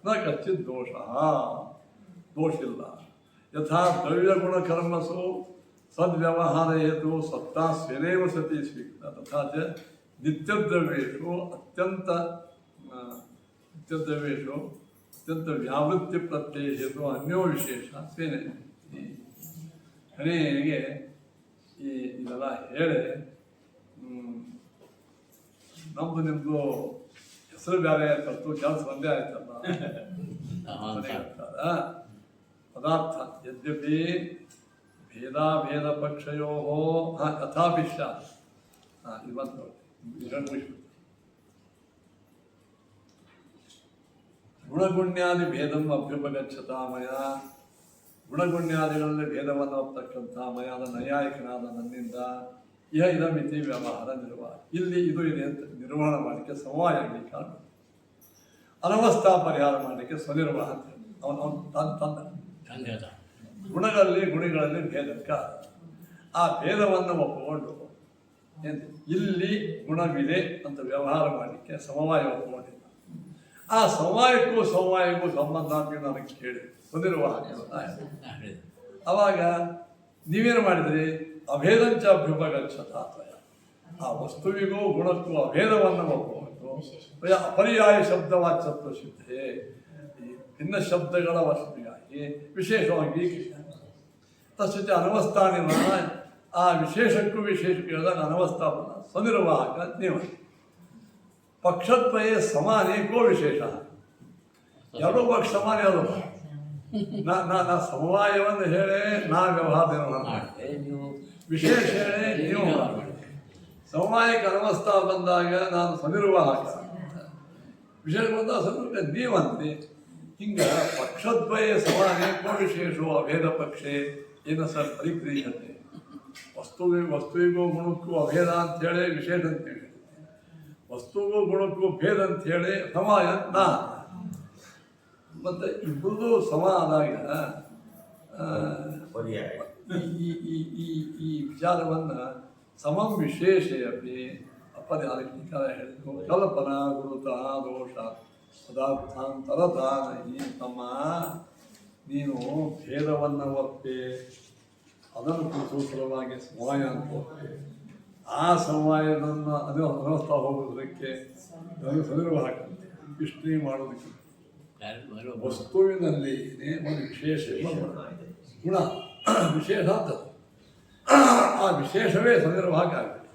ನ ಕಚ್ಚಿತ್ ದೋಷಿಲ್ಲ. ಯಥಾ ದ್ರವ್ಯಗುಣಕರ್ಮಸು ಸದ್ವ್ಯವಹಾರ ಹೇತು ಸತ್ತಾ ಸ್ವೇನೇವ ಸತಿ ಸ್ವೀಕೃತ ತಥಾ ಚ ನಿತ್ಯದ್ರವ್ಯೇಷು ಅತ್ಯಂತ ವ್ಯಾವೃತ್ತಿ ಪ್ರತ್ಯಯ ಹೇತು ಅನ್ಯೋ ವಿಶೇಷ ಸ್ವೇನೇ. ಕೊನೆಗೆ ಇದೆಲ್ಲ ಹೇಳಿ ನಮ್ದು ನಿಮ್ದು ಹೆಸರು ಬೇರೆ ಆಯ್ತು, ಕೆಲಸ ಒಂದೇ ಆಯ್ತಲ್ಲ ಪದಾರ್ಥ. ಯದ್ಯಪಿ ಭೇದ ಪಕ್ಷಯೋ ತಥಾಪಿ ಇದು ಬಂತು ಗುಣಗುಣ್ಯಾದಿ ಭೇದಂ ಅಭ್ಯುಪಗಚ್ಚತಾ ಮಯ. ಗುಣಗುಣ್ಯಾದಿಗಳಲ್ಲಿ ಭೇದವನ್ನು ಒಪ್ತಕ್ಕಂಥ ಮಯಾದ ನೈಯಾಯಿಕನಾದ ನನ್ನಿಂದ ಇದಮಿತಿ ವ್ಯವಹಾರ ನಿರ್ವಾಹ. ಇಲ್ಲಿ ಇದು ಇದೆ ಅಂತ ನಿರ್ವಹಣೆ ಮಾಡಲಿಕ್ಕೆ ಸಮವಾಯ ಕಾರಣ, ಅನವಸ್ಥಾ ಪರಿಹಾರ ಮಾಡಲಿಕ್ಕೆ ಸ್ವನಿರ್ವಾಹ ಅಂತ ಅವನು ತಂದ. ಗುಣಿಗಳಲ್ಲಿ ಭೇದಕ್ಕ ಆ ಭೇದವನ್ನು ಒಪ್ಪಿಕೊಂಡು ಇಲ್ಲಿ ಗುಣವಿದೆ ಅಂತ ವ್ಯವಹಾರ ಮಾಡಲಿಕ್ಕೆ ಸಮವಾಯ ಒಪ್ಪಿಕೊಂಡಿಲ್ಲ. ಆ ಸಮವಾಯಕ್ಕೂ ಸಂಬಂಧ ಅಂತ ನನಗೆ ಕೇಳಿ ಸ್ವನಿರ್ವಾಹ. ಅವಾಗ ನೀವೇನು ಮಾಡಿದ್ರಿ? ಅಭೇದಂಚ ಅಭ್ಯುಪಗಚ್ಚತಾತ್ವಯ. ಆ ವಸ್ತುವಿಗೂ ಗುಣಕ್ಕೂ ಅಭೇದವನ್ನು ಒಪ್ಪುವುದು ಅಪರ್ಯಾಯ ಶಬ್ದವಾಚ್ಯತ್ವ ಸಿದ್ಧೆ. ಈ ಭಿನ್ನ ಶಬ್ದಗಳ ವಸ್ತುವಿಗಾಗಿ ವಿಶೇಷವಾಗಿ ತಸ್ಯ ಅನವಸ್ಥಾನಿವ. ಆ ವಿಶೇಷಕ್ಕೂ ವಿಶೇಷಕ್ಕೆ ಹೇಳಿದಾಗ ಅನವಸ್ಥಾಪನ ಸ್ವನಿರ್ವಾಹಕ ನೀವು ಪಕ್ಷತ್ವಯೇ ಸಮಾನೇ ಕೋ ವಿಶೇಷ. ಎರಡೂ ಪಕ್ಷ ಸಮಾನ ಅದು. ನಾ ಸಮವಾಯವನ್ನು ಹೇಳೇ ನಾ ವ್ಯವಹಾರ ನಿರ್ವಹಣೆ ಮಾಡಿ, ವಿಶೇಷ ಹೇಳೇ ನೀವು ಮಾಡಿ. ಸಮವಾಯಕ್ಕೆ ಅನವಸ್ಥಾ ಬಂದಾಗ ನಾನು ಸ್ವನಿರ್ವಾಹಕ, ವಿಶೇಷ ಬಂದಾಗ ಸ್ವಲ್ಪ ನೀವಂತೆ. ಹಿಂಗೆ ಪಕ್ಷದ್ವಯ ಸಮಾನೇ ಕೋ ವಿಶೇಷೋ ಅಭೇದ ಪಕ್ಷೆ ಏನು ಸರ್ ಪರಿಕ್ರಿಯತೆ. ವಸ್ತುವಿಗೂ ಗುಣಕ್ಕೂ ಅಭೇದ ಅಂಥೇಳಿ ವಿಶೇಷ ಅಂತೇಳಿ, ವಸ್ತುಗೂ ಗುಣಕ್ಕೂ ಭೇದ ಅಂಥೇಳಿ ಸಮವಾಯ ನಾ. ಮತ್ತು ಇಬ್ಬರದು ಸಮ ಆದಾಗ ಈ ವಿಚಾರವನ್ನು ಸಮಂ ವಿಶೇಷ ಅಪಿ ಅಪರ್ಯಾಧಿಕಾರ ಹೇಳಿದ್ರು. ಕಲ್ಪನಾ ಗುರುತಃ ದೋಷ ಪದಾರ್ಥಾಂತರದಾನಿ. ತಮ್ಮ ನೀನು ಭೇದವನ್ನು ಒಪ್ಪೆ, ಅದನ್ನು ಕುರಿತು ಸಲುವಾಗಿ ಸಮವಾಯ ಅಂತ ಒಪ್ಪೆ. ಆ ಸಮವಾಯವನ್ನು ಅನವಸ್ಥಾ ಹೋಗೋದಕ್ಕೆ ಸ್ವನಿರ್ವಾಹಕ ಇಷ್ಟು ಮಾಡೋದಕ್ಕೆ ವಸ್ತುವಿನಲ್ಲಿನೇ ಒಂದು ವಿಶೇಷ ಗುಣ ವಿಶೇಷ ಅಂತ, ಆ ವಿಶೇಷವೇ ಸ್ವನಿರ್ವಾಹಕ ಆಗಬೇಕು.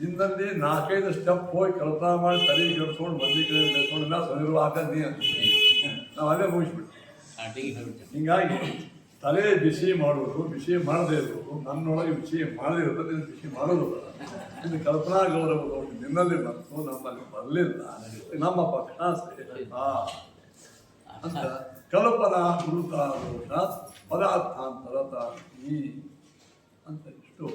ನಿನ್ನಲ್ಲಿ 4-5 ಸ್ಟೆಪ್ ಹೋಗಿ ಕಲ್ಪನಾ ಮಾಡಿ ತಲೆ ಕೆಡ್ಸ್ಕೊಂಡು ಮಂದಿ ಕಡೆ ಬೆಳ್ಕೊಂಡು ನಾವು ಸರಿರುವ ನೀ ಅಂತ ನಾವು ಅದೇ ಮುಗಿಸ್ಬಿಟ್ಟು ಸ್ಟಾರ್ಟಿಂಗ್ ಹೇಳ್ಬಿಟ್ಟೆ. ಹೀಗಾಗಿ ತಲೆ ಬಿಸಿ ಮಾಡೋದು, ಬಿಸಿ ಮಾಡದೇ ಇರೋದು, ನನ್ನೊಳಗೆ ಬಿಸಿ ಮಾಡದೇ ಇರೋದು, ನೀನು ಬಿಸಿ ಮಾಡೋದು ಇದು ಕಲ್ಪನಾ ಗೌರವ ನಿನ್ನಲ್ಲಿ ಬಂತು, ನಮ್ಮಲ್ಲಿ ಬರಲಿಲ್ಲ, ನಮ್ಮ ಪಕ್ಷ ಶ್ರೇಷ್ಠ ಅಂತ ಕಲ್ಪನಾ ಗುರುತಾ ದೋಷ ಪದಾರ್ಥಾಂತರತ ಅಂತ ಇಷ್ಟು